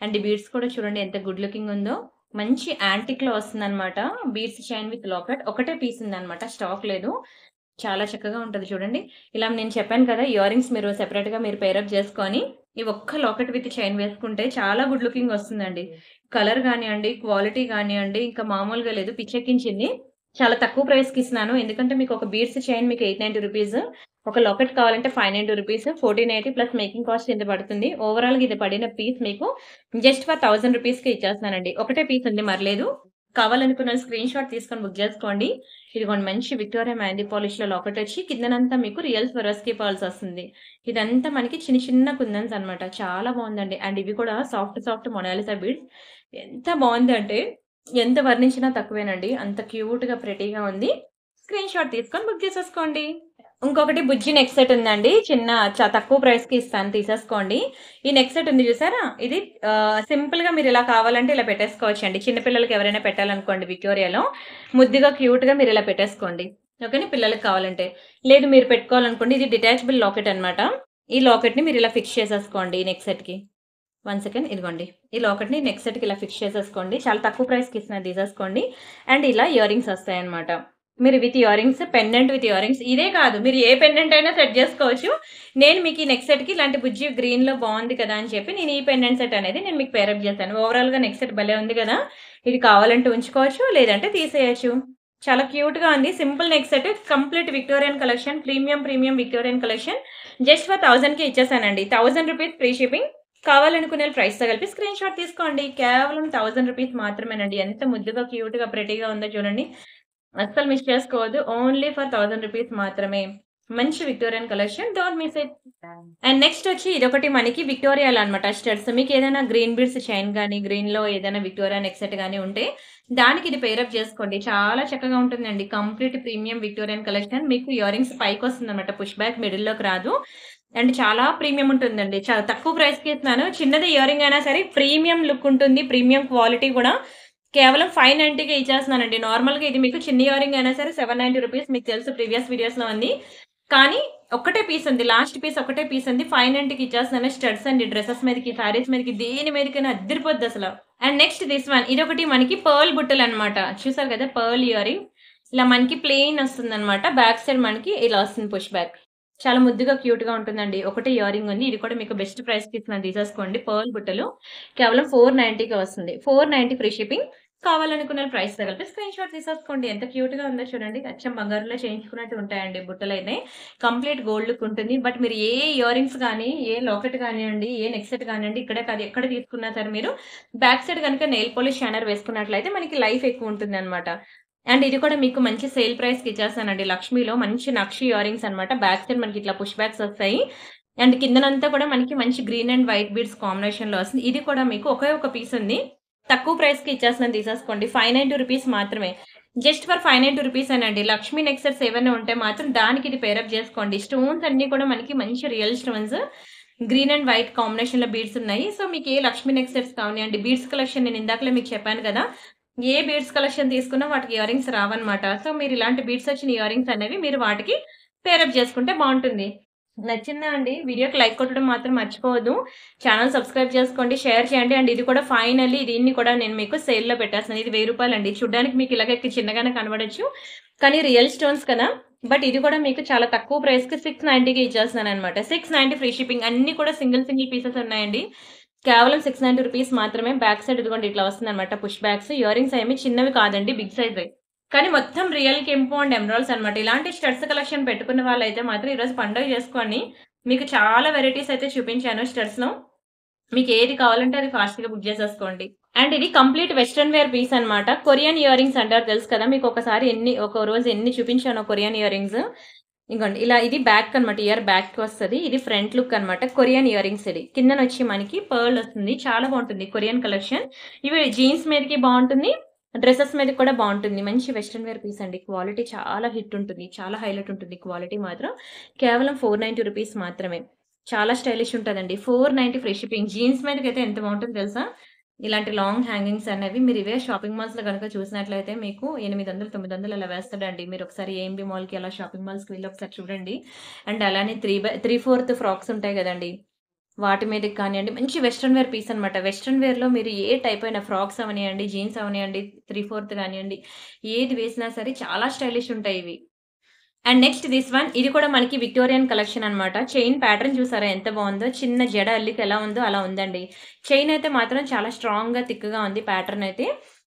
అండ్ ఈ బీడ్స్ కూడా చూడండి ఎంత గుడ్ లుకింగ్ ఉందో. మంచి యాంటిక్‌లో వస్తుందన్నమాట. Beads chain with locket. ఒకటే పీస్ ఉందన్నమాట. స్టాక్ లేదు. చాలా చక్కగా ఉంటది చూడండి. ఇలా నేను చెప్పాను కదా! ఇయర్ రింగ్స్ మీరు సెపరేట్‌గా మీరు పేరప్ చేసుకొని, ఈ ఒక్క లాకెట్ విత్ చైన్ వేసుకుంటే చాలా గుడ్ లుకింగ్ వస్తుందండి. కలర్ గానియండి, క్వాలిటీ గానియండి, ఇంకా మామూలుగా లేదు. పిచ్చెక్కించింది. చాలా తక్కువ ప్రైస్‌కి ఇస్తున్నాను. ఎందుకంటే మీకు ఒక బీడ్స్ చైన్ మీకు 890 రూపీస్. ఒక లాకెట్ కావాలంటే 590 రూపీస్. 1480 ప్లస్ మేకింగ్ కాస్ట్ ఇంత పడుతుంది. ఓవరాల్‌గా ఇది పడిన పీస్ మీకు జస్ట్ ఫర్ 1000 రూపీస్‌కే ఇచ్చేస్తున్నానండి. ఒకటే పీస్ ఉంది మరలేదు. కావాలనుకున్న స్క్రీన్ షాట్ తీసుకొని బుక్ చేసుకోండి. ఇదిగోండి మంచి విక్టోరియా మెహందీ పాలిష్‌లో లాకెటొచ్చి కిందనంతా మీకు రియల్ స్వరోస్కీ పర్ల్స్ వస్తుంది. ఇదంతా మనకి చిన్న చిన్న కుందన్స్ అన్నమాట. చాలా బావుందండి. అండ్ ఇవి కూడా సాఫ్ట్ సాఫ్ట్ మొనాలిసా బీడ్స్. ఎంత బావుందంటే ఎంత వర్ణించినా తక్కువేనండి. అంత క్యూట్‌గా ప్రెటీగా ఉంది. స్క్రీన్ షాట్ తీసుకొని బుక్ చేసేసుకోండి. ఇంకొకటి బుజ్జి నెక్ సెట్ ఉందండి. చిన్న తక్కువ ప్రైస్‌కి ఇస్తాను తీసేసుకోండి. ఈ నెక్ సెట్ ఉంది చూసారా? ఇది సింపుల్‌గా మీరిలా కావాలంటే ఇలా పెట్టేసుకోవచ్చండి. చిన్న పిల్లలకి ఎవరైనా పెట్టాలనుకోండి విక్టోరియాలో. ముద్దుగా క్యూట్‌గా మీరిలా పెట్టేసుకోండి. ఓకేనా? పిల్లలకి కావాలంటే. లేదు మీరు పెట్టుకోవాలనుకోండి ఇది డిటాచబుల్ లాకెట్ అన్నమాట. ఈ లాకెట్‌ని మీరు ఇలా ఫిక్స్ చేసేసుకోండి నెక్ సెట్‌కి. 1 సెకండ్ ఇదిగోండి. ఈ లాకెట్‌ని నెక్ సెట్‌కి ఇలా ఫిక్స్ చేసేసుకోండి. చాలా తక్కువ ప్రైస్‌కి ఇస్తున్నాను తీసేసుకోండి. అండ్ ఇలా ఇయర్ రింగ్స్ వస్తాయన్నమాట. మీరు with ear rings, pendant with ear rings ఇదే కాదు మీరు ఏ పెండెంట్ అయినా సెట్ చేసుకోవచ్చు. నేను మీకు ఈ నెక్ సెట్‌కి ఇలాంటి బుజ్జి గ్రీన్‌లో బావుంది కదా! అని చెప్పి నేను ఈ పెండెంట్ సెట్ అనేది నేను మీకు పేరప్ చేశాను. ఓవరాల్‌గా నెక్ సెట్ భలే ఉంది కదా! ఇది కావాలంటే ఉంచుకోవచ్చు. లేదంటే తీసేయొచ్చు. చాలా క్యూట్‌గా ఉంది. Simple neck set complete Victorian collection. Premium Victorian collection. Just for 1000కి ఇచ్చేసానండి. ₹1000 ఫ్రీ షిప్పింగ్. కావాలనుకునే ప్రైస్‌తో కలిపి స్క్రీన్ షాట్ తీసుకోండి. కేవలం ₹1000 మాత్రమేనండి. ఎంత ముద్దుగా, క్యూట్‌గా, ప్రెటీగా ఉందో చూడండి. అస్సలు మిస్ చేసుకోవద్దు. ఓన్లీ ఫర్ ₹1000 మాత్రమే. మంచి Victorian collection. Don't miss it. And next వచ్చి ఇదొకటి మనకి విక్టోరియాలో అన్నమాట స్టడ్స్. మీకేదైనా గ్రీన్ బీడ్స్ చైన్ గాని, గ్రీన్‌లో ఏదైనా విక్టోరియా నెక్ సెట్ గాని ఉంటే దానికి ఇది పెయిరప్ చేసుకోండి. చాలా చక్కగా ఉంటుందండి. Complete premium Victorian collection. మీకు ఇయర్ రింగ్స్ పైకొస్తుందన్నమాట. పుష్ బ్యాక్ మిడిల్‌లోకి రాదు. అండ్ చాలా ప్రీమియం ఉంటుందండి. చాలా తక్కువ ప్రైస్‌కి ఇస్తున్నాను. చిన్నది ఇయర్ రింగ్ అయినా సరే ప్రీమియం లుక్ ఉంటుంది. ప్రీమియం క్వాలిటీ కూడా కేవలం 590కే ఇచ్చేస్తున్నానండి. నార్మల్‌గా ఇది మీకు చిన్న ఇయర్ రింగ్ అయినా సరే ₹790 మీకు తెలుసు ప్రీవియస్ వీడియోస్‌లో ఉంది. కానీ ఒక్కటే పీస్ ఉంది. లాస్ట్ పీస్ ఒక్కటే పీస్ ఉంది. 590కి ఇచ్చేస్తున్నాను. స్టడ్స్ అండి. డ్రెసెస్ మీదకి, సారీస్ మీదకి దేని మీదకైనా అద్దిరిపోద్దసల. And next this one. ఇదొకటి మనకి పర్ల్ బుట్టలనమాట. చూసారు కదా! Pearl earring. ఇలా మనకి ప్లెయిన్ వస్తుందనమాట. బ్యాక్ సైడ్ మనకి ఇలా వస్తుంది పుష్ బ్యాక్. చాలా ముద్దుగా, క్యూట్‌గా ఉంటుందండి. ఒకటే ఇయర్ రింగ్ ఉంది. ఇది కూడా మీకు బెస్ట్ ప్రైస్‌కి ఇస్తున్నాను తీసేసుకోండి. పర్ల్ బుట్టలు. కేవలం 490కే వస్తుంది. 490 ఫ్రీ షిప్పింగ్. కావాలనుకున్న ప్రైస్‌తో కలిపి స్క్రీన్ షాట్ తీసేసుకోండి. ఎంత క్యూట్‌గా ఉందో చూడండి. అచ్చం బంగారంలో చేయించుకున్నట్టు ఉంటాయండి బుట్టలైతే. కంప్లీట్ గోల్డ్ లుక్ ఉంటుంది. బట్ మీరు ఏ ఇయర్ రింగ్స్ గాని, ఏ లాకెట్ కానియండి, ఏ నెక్ సెట్ కానియండి, ఇక్కడే కాదు ఎక్కడ తీసుకున్నా సరే మీరు బ్యాక్ సైడ్ గనుక నెయిల్ పాలిష్ షైనర్ వేసుకున్నట్లయితే మనకి లైఫ్ ఎక్కువ ఉంటుందన్నమాట. అండ్ ఇది కూడా మీకు మంచి సేల్ ప్రైస్‌కి ఇచ్చేస్తానండి. లక్ష్మీలో మంచి నక్షి ఇయర్ రింగ్స్ అన్నమాట. బ్యాక్ సైడ్ మనకి ఇట్లా పుష్ బ్యాక్స్ వస్తాయి. అండ్ కిందనంతా కూడా మనకి మంచి గ్రీన్ అండ్ వైట్ బీడ్స్ కాంబినేషన్‌లో వస్తుంది. ఇది కూడా మీకు ఒకే ఒక పీస్ ఉంది. తక్కువ ప్రైస్‌కి ఇచ్చేస్తున్నాను తీసేసుకోండి. ₹590 మాత్రమే. జస్ట్ ఫర్ ₹590 ఏనండి. లక్ష్మీ నెక్ సెట్స్ ఏవైనా ఉంటే మాత్రం దానికి ఇది పేరప్ చేసుకోండి. స్టోన్స్ అన్నీ కూడా మనకి మంచి real stones. Green and white కాంబినేషన్‌లో బీడ్స్ ఉన్నాయి. సో మీకు ఏ లక్ష్మీ నెక్ సెట్స్ కావనియండి, బీడ్స్ కలెక్షన్ నేను ఇందాకలే మీకు చెప్పాను కదా! ఏ బీడ్స్ కలెక్షన్ తీసుకున్నా వాటికి ఇయర్ రింగ్స్ రావన్నమాట. సో మీరు ఇలాంటి బీడ్స్ వచ్చిన ఇయర్ రింగ్స్ అనేవి మీరు వాటికి పేరప్ చేసుకుంటే బావుంటుంది. నచ్చిందా అండి? వీడియోకి లైక్ కొట్టడం మాత్రం మర్చిపోవద్దు. ఛానెల్ సబ్స్క్రైబ్ చేసుకోండి, షేర్ చేయండి. అండ్ ఇది కూడా ఫైనల్లీ దీన్ని కూడా నేను మీకు సేల్‌లో పెట్టేస్తున్నాను. ఇది రూ. 1000 అండి. చూడ్డానికి మీకు ఇలాగే చిన్నగానే కనబడొచ్చు. కానీ రియల్ స్టోన్స్ కదా! బట్ ఇది కూడా మీకు చాలా తక్కువ ప్రైస్‌కి 690కి ఇచ్చేస్తున్నానన్నమాట. 690 ఫ్రీ షిప్పింగ్. అన్నీ కూడా సింగిల్ పీసెస్ ఉన్నాయండి. కేవలం ₹690 మాత్రమే. బ్యాక్ సైడ్ ఇదిగోండి ఇట్లా వస్తుందన్నమాట పుష్ బ్యాక్స్. ఇయర్ రింగ్స్ ఏమి చిన్నవి కాదండి. బిగ్ సైజే. కానీ మొత్తం రియల్ కెంపు అండ్ ఎమరాల్డ్స్ అన్నమాట. ఇలాంటి స్టడ్స్ కలెక్షన్ పెట్టుకున్న వాళ్ళైతే మాత్రం ఈరోజు పండుగ చేసుకొని మీకు చాలా వెరైటీస్ అయితే చూపించాను స్టడ్స్‌లో. మీకు ఏది కావాలంటే అది ఫాస్ట్‌గా బుక్ చేసేసుకోండి. అండ్ ఇది కంప్లీట్ వెస్టర్న్ వేర్ పీస్ అన్నమాట. కొరియన్ ఇయర్ రింగ్స్ అంటారు తెలుసు కదా! మీకు ఒక రోజు ఎన్ని చూపించానో కొరియన్ ఇయర్ రింగ్స్. ఇగోండి ఇలా ఇది బ్యాక్ అన్నమాట. ఇయర్ బ్యాక్‌కి వస్తది. ఇది ఫ్రంట్ లుక్ అన్నమాట. కొరియన్ ఇయర్ రింగ్స్ ఇది. కిందనొచ్చి మనకి పర్ల్ వస్తుంది. చాలా బావుంటుంది కొరియన్ కలెక్షన్. ఇవి జీన్స్ మీదకి బావుంటుంది. డ్రెసెస్ మీదకి కూడా బావుంటుంది. మంచి వెస్టర్న్ వేర్ పీస్ అండి. క్వాలిటీ చాలా హిట్ ఉంటుంది. చాలా హైలైట్ ఉంటుంది క్వాలిటీ మాత్రం. కేవలం ₹490 మాత్రమే. చాలా స్టైలిష్ ఉంటదండి. 490 ఫ్రీ షిప్పింగ్. జీన్స్ మీదకైతే ఎంత బావుంటుందో తెలుసా? ఇలాంటి లాంగ్ హ్యాంగింగ్స్ అనేవి మీరు ఇవే షాపింగ్ మాల్స్‌లో గనుక చూసినట్లయితే మీకు 800, 900 అలా వేస్తాడండి. మీరొకసారి ఏఎంబీ మాల్‌కి అలా షాపింగ్ మాల్స్‌కి వెళ్లి ఒకసారి చూడండి. అండ్ అలానే 3/4 ఫ్రాక్స్ ఉంటాయి గదండీ! వాటి మీదకి కానియండి, మంచి వెస్టర్న్ వేర్ పీస్ అనమాట. వెస్టర్న్ వేర్‌లో మీరు ఏ టైప్ అయిన ఫ్రాక్స్ అవనియండి, జీన్స్ అవనియండి, 3/4 గానియండి, ఏది వేసినా సరే చాలా స్టైలిష్ ఉంటాయివి. And next this one. ఇది కూడా మనకి విక్టోరియన్ కలెక్షన్ అన్నమాట. చైన్ ప్యాటర్న్ చూసారా ఎంత బావుందో? చిన్న జడ అల్లిక ఎలా ఉందో అలా ఉందండి. చైన్ అయితే మాత్రం చాలా స్ట్రాంగ్‌గా, థిక్‌గా ఉంది ప్యాటర్న్ అయితే.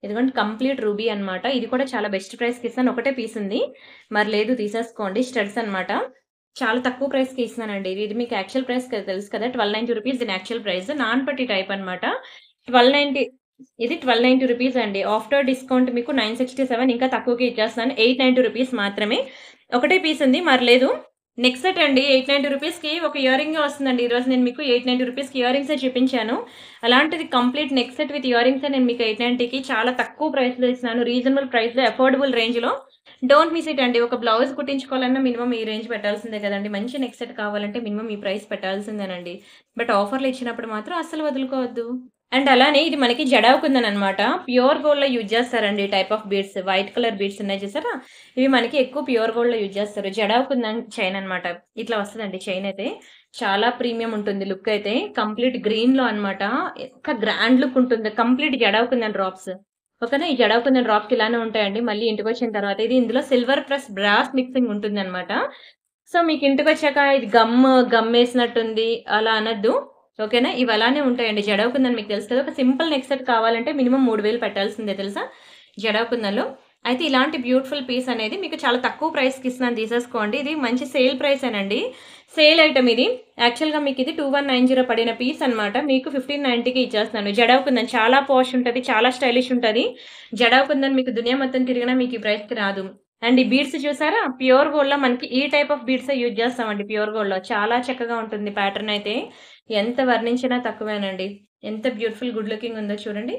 ఇదిగోండి కంప్లీట్ రూబీ అన్నమాట. ఇది కూడా చాలా బెస్ట్ ప్రైస్‌కి ఇస్తాను. ఒకటే పీస్ ఉంది. మరి లేదు తీసేసుకోండి. స్టడ్స్ అన్నమాట. చాలా తక్కువ ప్రైస్‌కి ఇస్తున్నానండి. ఇది మీకు యాక్చువల్ ప్రైస్ తెలుసు కదా! ₹1290 దీని యాక్చువల్ ప్రైస్. నాన్ పట్టీ టైప్ అన్నమాట. 1290 ఇది ₹1290 అండి. ఆఫ్టర్ డిస్కౌంట్ మీకు 967 ఇంకా తక్కువకే ఇచ్చేస్తున్నాను. ₹890 మాత్రమే. ఒకటే పీస్ ఉంది. మరి లేదు. నెక్ సెట్ అండి. ₹890కి ఒక ఇయర్ రింగే వస్తుందండి. ఈరోజు నేను మీకు ₹890కి ఇయర్ రింగ్సే చూపించాను. అలాంటిది కంప్లీట్ నెక్ సెట్ విత్ ఇయర్ రింగ్సే నేను మీకు ₹890కి చాలా తక్కువ ప్రైస్‌లో ఇస్తున్నాను. రీజనబుల్ ప్రైస్‌లో అఫోర్డబుల్ రేంజ్‌లో. డోంట్ మిస్ ఇట్ అండి. ఒక బ్లౌజ్ కుట్టించుకోవాలన్నా మినిమమ్ ఈ రేంజ్ పెట్టాల్సిందే కదండీ! మంచి నెక్ సెట్ కావాలంటే మినిమమ్ ఈ ప్రైస్ పెట్టాల్సిందేనండి. బట్ ఆఫర్‌లో ఇచ్చినప్పుడు మాత్రం అస్సలు వదులుకోవద్దు. అండ్ అలానే ఇది మనకి జడావు కుందననమాట. ప్యూర్ గోల్డ్‌లో యూజ్ చేస్తారండి ఈ type of beads. White colour beads ఉన్నాయి చూసారా? ఇవి మనకి ఎక్కువ ప్యూర్ గోల్డ్‌లో యూజ్ చేస్తారు. జడావు కుందన్ చైన్ అనమాట. ఇట్లా వస్తదండి చైన్ అయితే. చాలా ప్రీమియం ఉంటుంది లుక్ అయితే. కంప్లీట్ గ్రీన్‌లో అనమాట. ఎంత గ్రాండ్ లుక్ ఉంటుంది. Complete jadau kundan drops. ఓకేనా? ఈ జడావు కుందన్ డ్రాప్స్ ఇలానే ఉంటాయండి. మళ్ళీ ఇంటికొచ్చిన తర్వాత ఇది ఇందులో సిల్వర్ ప్లస్ బ్రాస్ మిక్సింగ్ ఉంటుందనమాట. సో, మీకు ఇంటికొచ్చాక ఇది గమ్మేసినట్టుంది అలా అనొద్దు. ఓకేనా? ఇవి అలానే ఉంటాయండి. జడవ కుందన్ మీకు తెలుసు కదా! ఒక సింపుల్ నెక్ సెట్ కావాలంటే మినిమమ్ 3000 పెట్టాల్సిందే తెలుసా? జడవ కుందన్‌లో. అయితే ఇలాంటి బ్యూటిఫుల్ పీస్ అనేది మీకు చాలా తక్కువ ప్రైస్‌కి ఇస్తున్నాను తీసేసుకోండి. ఇది మంచి సేల్ ప్రైసేనండి. సేల్ ఐటెమ్ ఇది. యాక్చువల్‌గా మీకు ఇది 2190 పడిన పీస్ అనమాట. మీకు 1590కి ఇచ్చేస్తున్నాను. జడవ కుందన్ చాలా పాష్ ఉంటది. చాలా స్టైలిష్ ఉంటది. జడవ కుందన్ మీకు దునియా మొత్తం తిరిగినా మీకు ఈ ప్రైస్‌కి రాదు. అండ్ ఈ బీడ్స్ చూసారా? ప్యూర్ గోల్డ్‌లో మనకి ఈ టైప్ ఆఫ్ బీడ్సే యూజ్ చేస్తామండి ప్యూర్ గోల్డ్‌లో. చాలా చక్కగా ఉంటుంది ప్యాటర్న్ అయితే. ఎంత వర్ణించినా తక్కువేనండి. ఎంత బ్యూటిఫుల్ గుడ్ లుకింగ్ ఉందో చూడండి.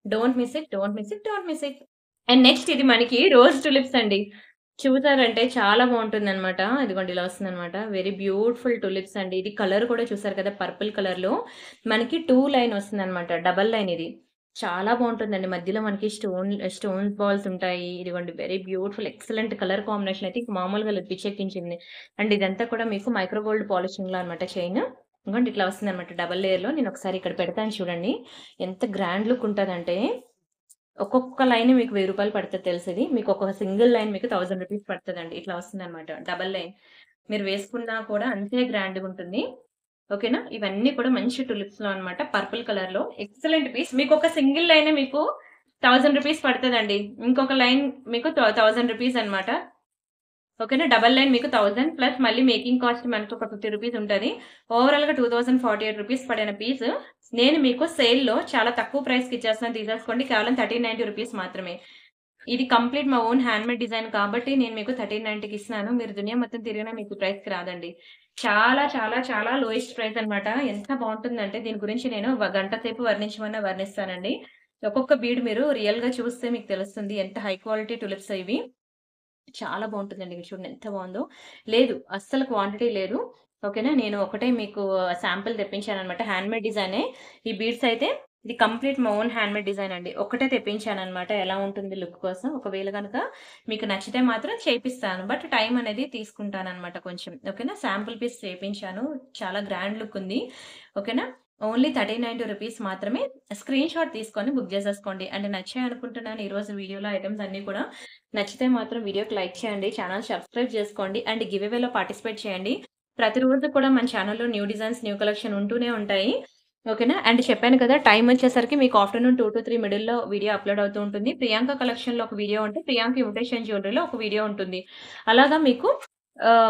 Don't miss it, don't miss it, don't miss it. And next ఇది మనకి రోజ్ టులిప్స్ అండి. చూసారంటే చాలా బావుంటుందనమాట. ఇదిగోండి ఇలా వస్తుందనమాట. వెరీ బ్యూటిఫుల్ టులిప్స్ అండి. ఇది కలర్ కూడా చూసారు కదా! పర్పుల్ కలర్‌లో మనకి 2 లైన్ వస్తుందనమాట. డబుల్ లైన్ ఇది. చాలా బావుంటుందండి. మధ్యలో మనకి స్టోన్ బాల్స్ ఉంటాయి. ఇదిగోండి very beautiful excellent colour combination అయితే ఇంక మామూలుగా లేదు పిచ్చెక్కించింది. అండ్ ఇదంతా కూడా మీకు మైక్రో గోల్డ్ పాలిషింగ్‌లో అనమాట చైన్. ఇదిగోండి ఇట్లా వస్తుందనమాట డబుల్ లేయర్‌లో. నేనొకసారి ఇక్కడ పెడతాను చూడండి. ఎంత గ్రాండ్ లుక్ ఉంటదంటే ఒక్కొక్క లైన్ మీకు రూ. 1000 పడతది తెలుసిది. మీకు ఒక్కొక్క సింగిల్ లైన్ మీకు రూ. 1000 పడతదండి. ఇట్లా వస్తుందనమాట. Double line. మీరు వేసుకున్నా కూడా అంతే గ్రాండ్‌గుంటుంది. ఓకేనా? ఇవన్నీ కూడా మంచి టులిప్స్‌లో అనమాట. పర్పుల్ కలర్‌లో ఎక్సలెంట్ పీస్. మీకొక సింగిల్ లైనే మీకు రూ. 1000 పడతదండి. ఇంకొక లైన్ మీకు రూ. 1000 అనమాట. ఓకేనా? డబుల్ లైన్ మీకు 1000 ప్లస్ మళ్ళీ మేకింగ్ కాస్ట్ మనకు ఒక రూ. 50 ఉంటది. ఓవరాల్‌గా రూ. 2048 పడిన పీస్ నేను మీకు సేల్‌లో చాలా తక్కువ ప్రైస్‌కి ఇచ్చేస్తున్నాను తీసేసుకోండి. కేవలం రూ. 1390 మాత్రమే. ఇది కంప్లీట్ మా ఓన్ హ్యాండ్‌మేడ్ డిజైన్ కాబట్టి నేను మీకు 1390కి ఇస్తున్నాను. మీరు దునియా మొత్తం తిరిగినా మీకు ప్రైస్‌కి రాదండి. చాలా చాలా చాలా లోయెస్ట్ ప్రైస్ అన్నమాట. ఎంత బావుంటుందంటే దీని గురించి నేను గంట సేపు వర్ణించమన్నా వర్ణిస్తానండి. ఒక్కొక్క బీడ్ మీరు రియల్‌గా చూస్తే మీకు తెలుస్తుంది. ఎంత హై క్వాలిటీ టులిప్స్ ఇవి. చాలా బావుంటుందండి. ఇవి చూడండి ఎంత బావుందో. లేదు అస్సలు క్వాంటిటీ లేదు. ఓకేనా? నేను ఒకటే మీకు శాంపిల్ తెప్పించాననమాట. హ్యాండ్‌మేడ్ డిజైనే. ఈ బీడ్స్ అయితే ఇది కంప్లీట్ మా ఓన్ హ్యాండ్‌మేడ్ డిజైన్ అండి. ఒకటే తెప్పించాననమాట. ఎలా ఉంటుంది లుక్ కోసం. ఒకవేళ గనక మీకు నచ్చితే మాత్రం చేపిస్తాను. బట్ టైం అనేది తీసుకుంటాననమాట కొంచెం. ఓకేనా? శాంపుల్ పీస్ చేపించాను. చాలా గ్రాండ్ లుక్ ఉంది. ఓకేనా? ఓన్లీ రూ. 1390 మాత్రమే. స్క్రీన్ షాట్ తీసుకొని బుక్ చేసేసుకోండి. అండ్ నచ్చాయి అనుకుంటున్నాను ఈరోజు వీడియోలో ఐటెమ్స్ అన్నీ కూడా. నచ్చితే మాత్రం వీడియోకి లైక్ చేయండి. ఛానెల్ సబ్స్క్రైబ్ చేసుకోండి. అండ్ గివ్ అవేలో పార్టిసిపేట్ చేయండి. ప్రతిరోజు కూడా మన ఛానెల్‌లో న్యూ డిజైన్స్, న్యూ కలెక్షన్ ఉంటూనే ఉంటాయి. ఓకేనా? అండ్ చెప్పాను కదా! టైమ్ వచ్చేసరికి మీకు ఆఫ్టర్‌నూన్ 2-3 మిడిల్‌లో వీడియో అప్‌లోడ్ అవుతూ ఉంటుంది. ప్రియాంక కలెక్షన్‌లో ఒక వీడియో ఉంటే, ప్రియాంక ఇమిటేషన్ జ్యువెల్లరీలో ఒక వీడియో ఉంటుంది. అలాగా మీకు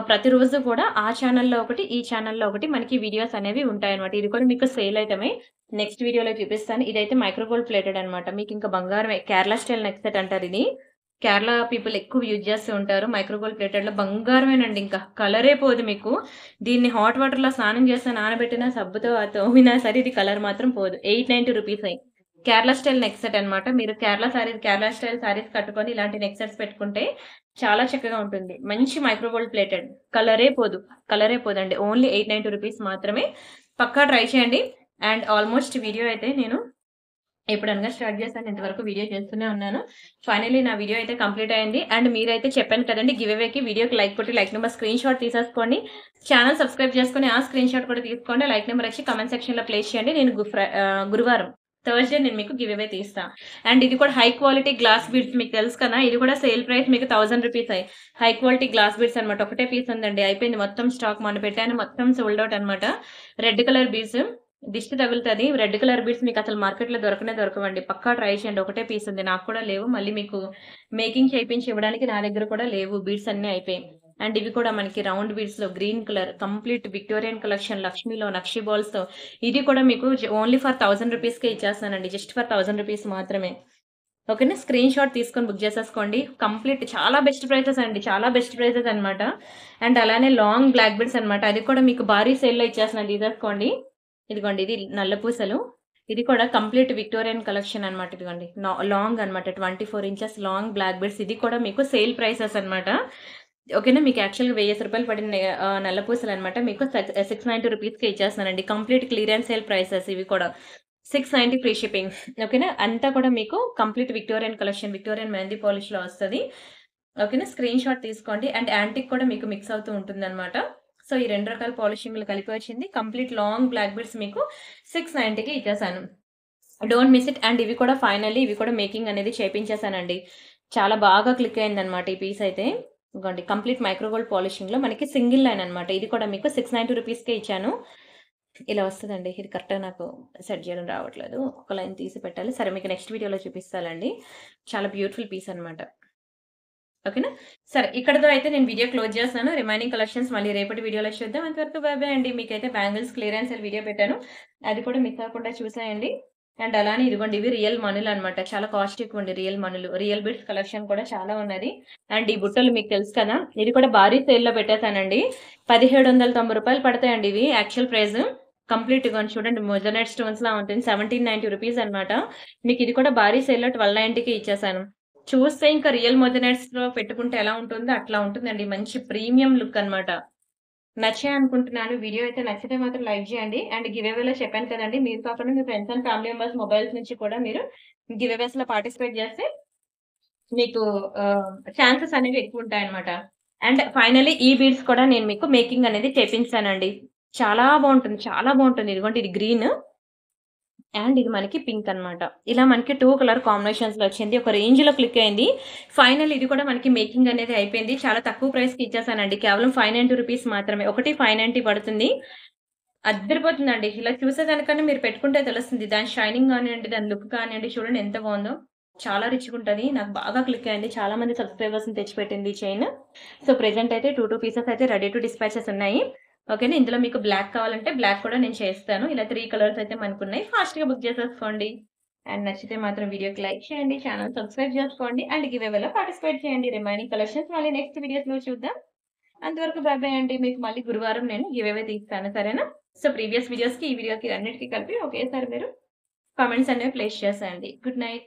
ప్రతిరోజు కూడా ఆ ఛానెల్‌లో ఒకటి, ఈ ఛానెల్‌లో ఒకటి మనకి వీడియోస్ అనేవి ఉంటాయన్నమాట. ఇది కూడా మీకు సేల్ ఐటమే. నెక్స్ట్ వీడియోలో చూపిస్తాను. ఇదైతే మైక్రో గోల్డ్ ప్లేటెడ్ అన్నమాట. మీకింక బంగారమే. కేరళ స్టైల్ నెక్ సెట్ అంటారిది. కేరళ పీపుల్ ఎక్కువ యూజ్ చేస్తూ ఉంటారు. మైక్రో గోల్డ్ ప్లేటెడ్‌లో బంగారమేనండి ఇంకా. కలరే పోదు మీకు. దీన్ని హాట్ వాటర్‌లో స్నానం చేస్తే నానబెట్టినా, సబ్బుతో తోమినా సరే ఇది కలర్ మాత్రం పోదు. రూ. 890 కేరళ స్టైల్ నెక్ సెట్ అన్నమాట. మీరు కేరళ స్టైల్ సారీస్ కట్టుకొని ఇలాంటి నెక్ సెట్స్ పెట్టుకుంటే చాలా చక్కగా ఉంటుంది. మంచి మైక్రో గోల్డ్ ప్లేటెడ్. కలరే పోదు. కలరే పోదండి. ఓన్లీ రూ. 890 మాత్రమే. పక్కా ట్రై చేయండి. అండ్ ఆల్‌మోస్ట్ వీడియో అయితే నేను ఎప్పుడనగా స్టార్ట్ చేశాను. ఇంతవరకు వీడియో చేస్తూనే ఉన్నాను. ఫైనల్లీ నా వీడియో అయితే కంప్లీట్ అయింది. అండ్ మీరైతే చెప్పాను కదండీ గివ్ అవేకి వీడియోకి లైక్ కొట్టి లైక్ నెంబర్ స్క్రీన్ షాట్ తీసేసుకోండి. ఛానెల్ సబ్స్క్రైబ్ చేసుకొని ఆ స్క్రీన్ షాట్ కూడా తీసుకోండి. లైక్ నెంబర్ వచ్చి కామెంట్ సెక్షన్‌లో ప్లేస్ చేయండి. నేను గురువారం థర్స్‌డే నేను మీకు గివ్ అవే తీస్తా. అండ్ ఇది కూడా హై క్వాలిటీ గ్లాస్ బీడ్స్ మీకు తెలుసు కదా! ఇది కూడా సేల్ ప్రైస్ మీకు రూ. 1000 హై క్వాలిటీ గ్లాస్ బీడ్స్ అన్నమాట. ఒకటే పీస్ ఉందండి. అయిపోయింది మొత్తం స్టాక్ మొన్న పెట్టాను. మొత్తం సోల్డ్ ఔట్ అన్నమాట. Red colour beads. దిష్టి తగులుతది. రెడ్ కలర్ బీడ్స్ మీకసలు మార్కెట్‌లో దొరకనే దొరకవండి. పక్కా ట్రై చేయండి. ఒకటే పీస్ ఉంది. నాకు కూడా లేవు. మళ్ళీ మీకు మేకింగ్ చేపించి ఇవ్వడానికి నా దగ్గర కూడా లేవు. బీడ్స్ అన్నీ అయిపోయాయి. అండ్ ఇవి కూడా మనకి రౌండ్ బీడ్స్‌లో green colour complete Victorian collection లక్ష్మిలో నక్షి బాల్స్‌తో ఇది కూడా మీకు ఓన్లీ ఫర్ రూ. 1000కే ఇచ్చేస్తానండి. జస్ట్ ఫర్ రూ. 1000 మాత్రమే. ఓకేనా? స్క్రీన్ షాట్ తీసుకొని బుక్ చేసేసుకోండి. కంప్లీట్ చాలా బెస్ట్ ప్రైసెస్ అండి. చాలా బెస్ట్ ప్రైసెస్ అన్నమాట. అండ్ అలానే లాంగ్ బ్లాక్ బీడ్స్ అన్నమాట. అది కూడా మీకు భారీ సేల్‌లో ఇచ్చేస్తున్నాను తీసేసుకోండి. ఇదిగోండి ఇది నల్ల పూసలు. ఇది కూడా కంప్లీట్ విక్టోరియన్ కలెక్షన్ అన్నమాట. ఇదిగోండి లాంగ్ అన్నమాట. 24 ఇంచెస్ లాంగ్ బ్లాక్ బీడ్స్ ఇది కూడా మీకు సేల్ ప్రైసెస్ అన్నమాట. ఓకేనా? మీకు యాక్చువల్‌గా రూ. 1000 పడిన నల్ల పూసలన్నమాట. మీకు రూ. 690కే ఇచ్చేస్తున్నానండి. కంప్లీట్ క్లియరెన్స్ సేల్ ప్రైసెస్ ఇవి కూడా. 690 ఫ్రీ షిప్పింగ్. ఓకేనా? అంతా కూడా మీకు complete Victorian collection. Victorian mehndi పాలిష్‌లో వస్తది. ఓకేనా? స్క్రీన్ షాట్ తీసుకోండి. అండ్ యాంటిక్ కూడా మీకు మిక్స్ అవుతూ ఉంటుందన్నమాట. సో, ఈ 2 రకాల పాలిషింగ్‌లు కలిపి వచ్చింది. కంప్లీట్ లాంగ్ బ్లాక్ బీడ్స్ మీకు 690కి ఇచ్చేసాను. Don't miss it. అండ్ ఇవి కూడా ఫైనల్లీ ఇవి కూడా మేకింగ్ అనేది చేపించేసానండి. చాలా బాగా క్లిక్ అయిందన్నమాట ఈ పీస్ అయితే. ఇదిగోండి కంప్లీట్ మైక్రో గోల్డ్ పాలిషింగ్‌లో మనకి సింగిల్ లైన్ అన్నమాట. ఇది కూడా మీకు 690 రూపీస్‌కే ఇచ్చాను. ఇలా వస్తదండి. ఇది కరెక్ట్‌గా నాకు సెట్ చేయడం రావట్లేదు. ఒక్కొక్క లైన్ తీసి పెట్టాలి. సరే మీకు నెక్స్ట్ వీడియోలో చూపిస్తాలండి. చాలా బ్యూటిఫుల్ పీస్ అన్నమాట. ఓకేనా? సరే ఇక్కడితో అయితే నేను వీడియో క్లోజ్ చేస్తున్నాను. రిమైనింగ్ కలెక్షన్స్ మళ్ళీ రేపటి వీడియోలో చూద్దాం. అంతవరకు బై బై అండి. మీకైతే బ్యాంగిల్స్ క్లియరెన్స్ సేల్ వీడియో పెట్టాను. అది కూడా మిస్ అవ్వకుండా చూసేయండి. అండ్ అలానే ఇదిగోండి ఇవి రియల్ మనులన్నమాట. చాలా కాస్ట్ ఎక్కువండి రియల్ మనులు. రియల్ బిట్స్ కలెక్షన్ కూడా చాలా ఉన్నది. అండ్ ఈ బుట్టలు మీకు తెలుసు కదా! ఇది కూడా భారీ సేల్‌లో పెట్టేసానండి. రూ. 1790 పడతాయండి ఇవి యాక్చువల్ ప్రైస్. కంప్లీట్ ఇగోండి చూడండి మొజనైట్ స్టోన్స్‌లా ఉంటుంది. 1790 రూపీస్ అన్నమాట. మీకు ఇది కూడా భారీ సేల్‌లో 1290కి ఇచ్చేసాను. చూస్తే ఇంకా రియల్ మొజనైట్స్‌లో పెట్టుకుంటే ఎలా ఉంటుందో అట్లా ఉంటుందండి. మంచి ప్రీమియం లుక్ అన్నమాట. నచ్చాయి అనుకుంటున్నాను. వీడియో అయితే నచ్చితే మాత్రం లైక్ చేయండి. అండ్ గివ్ అవేలో చెప్పాను కదండీ! మీరు కాకుండా మీ friends and family members mobiles నుంచి కూడా మీరు గివ్ అవేస్‌లో పార్టిసిపేట్ చేస్తే మీకు ఛాన్సెస్ అనేవి ఎక్కువుంటాయన్నమాట. అండ్ ఫైనల్లీ ఈ బీడ్స్ కూడా నేను మీకు మేకింగ్ అనేది చేపించానండి. చాలా బావుంటుంది. చాలా బావుంటుంది. ఇదిగోండి ఇది గ్రీన్ అండ్ ఇది మనకి పింక్ అన్నమాట. ఇలా మనకి 2 కలర్ కాంబినేషన్స్‌లో వచ్చింది. ఒక రేంజ్‌లో క్లిక్ అయింది. ఫైనల్ ఇది కూడా మనకి మేకింగ్ అనేది అయిపోయింది. చాలా తక్కువ ప్రైస్‌కి ఇచ్చేసానండి. కేవలం 590 రూపీస్ మాత్రమే. ఒకటి 590 పడుతుంది. అద్దరిపోతుందండి. ఇలా చూసేదానికన్నా మీరు పెట్టుకుంటే తెలుస్తుంది. దాని షైనింగ్ గానియండి, దాని లుక్ కానియండి చూడండి ఎంత బావుందో. చాలా రిచ్‌గుంటది. నాకు బాగా క్లిక్ అయింది. చాలా మంది సబ్‌స్క్రైబర్స్‌ని తెచ్చిపెట్టింది ఈ చైన్. సో, ప్రెజెంట్ అయితే 2 పీసెస్ అయితే రెడీ టు డిస్పాచెస్ ఉన్నాయి. ఓకేనా. ఇందులో మీకు బ్లాక్ కావాలంటే బ్లాక్ కూడా నేను చేస్తాను. ఇలా 3 కలర్స్ అయితే మనకున్నాయి. ఫాస్ట్‌గా బుక్ చేసేసుకోండి. అండ్ నచ్చితే మాత్రం వీడియోకి లైక్ చేయండి. ఛానెల్ సబ్స్క్రైబ్ చేసుకోండి. అండ్ గివ్ అవేలో పార్టిసిపేట్ చేయండి. రిమైనింగ్ కలెక్షన్స్ మళ్ళీ నెక్స్ట్ వీడియోస్‌లో చూద్దాం. అంతవరకు బై బై అండి. మీకు మళ్ళీ గురువారం నేను గివ్ అవే తీస్తాను. సరేనా? సో, ప్రీవియస్ వీడియోస్‌కి, ఈ వీడియోకి రెండిటికి కలిపి ఒకేసారి మీరు కామెంట్స్ అనేవి ప్లేస్ చేసేయండి. Good night.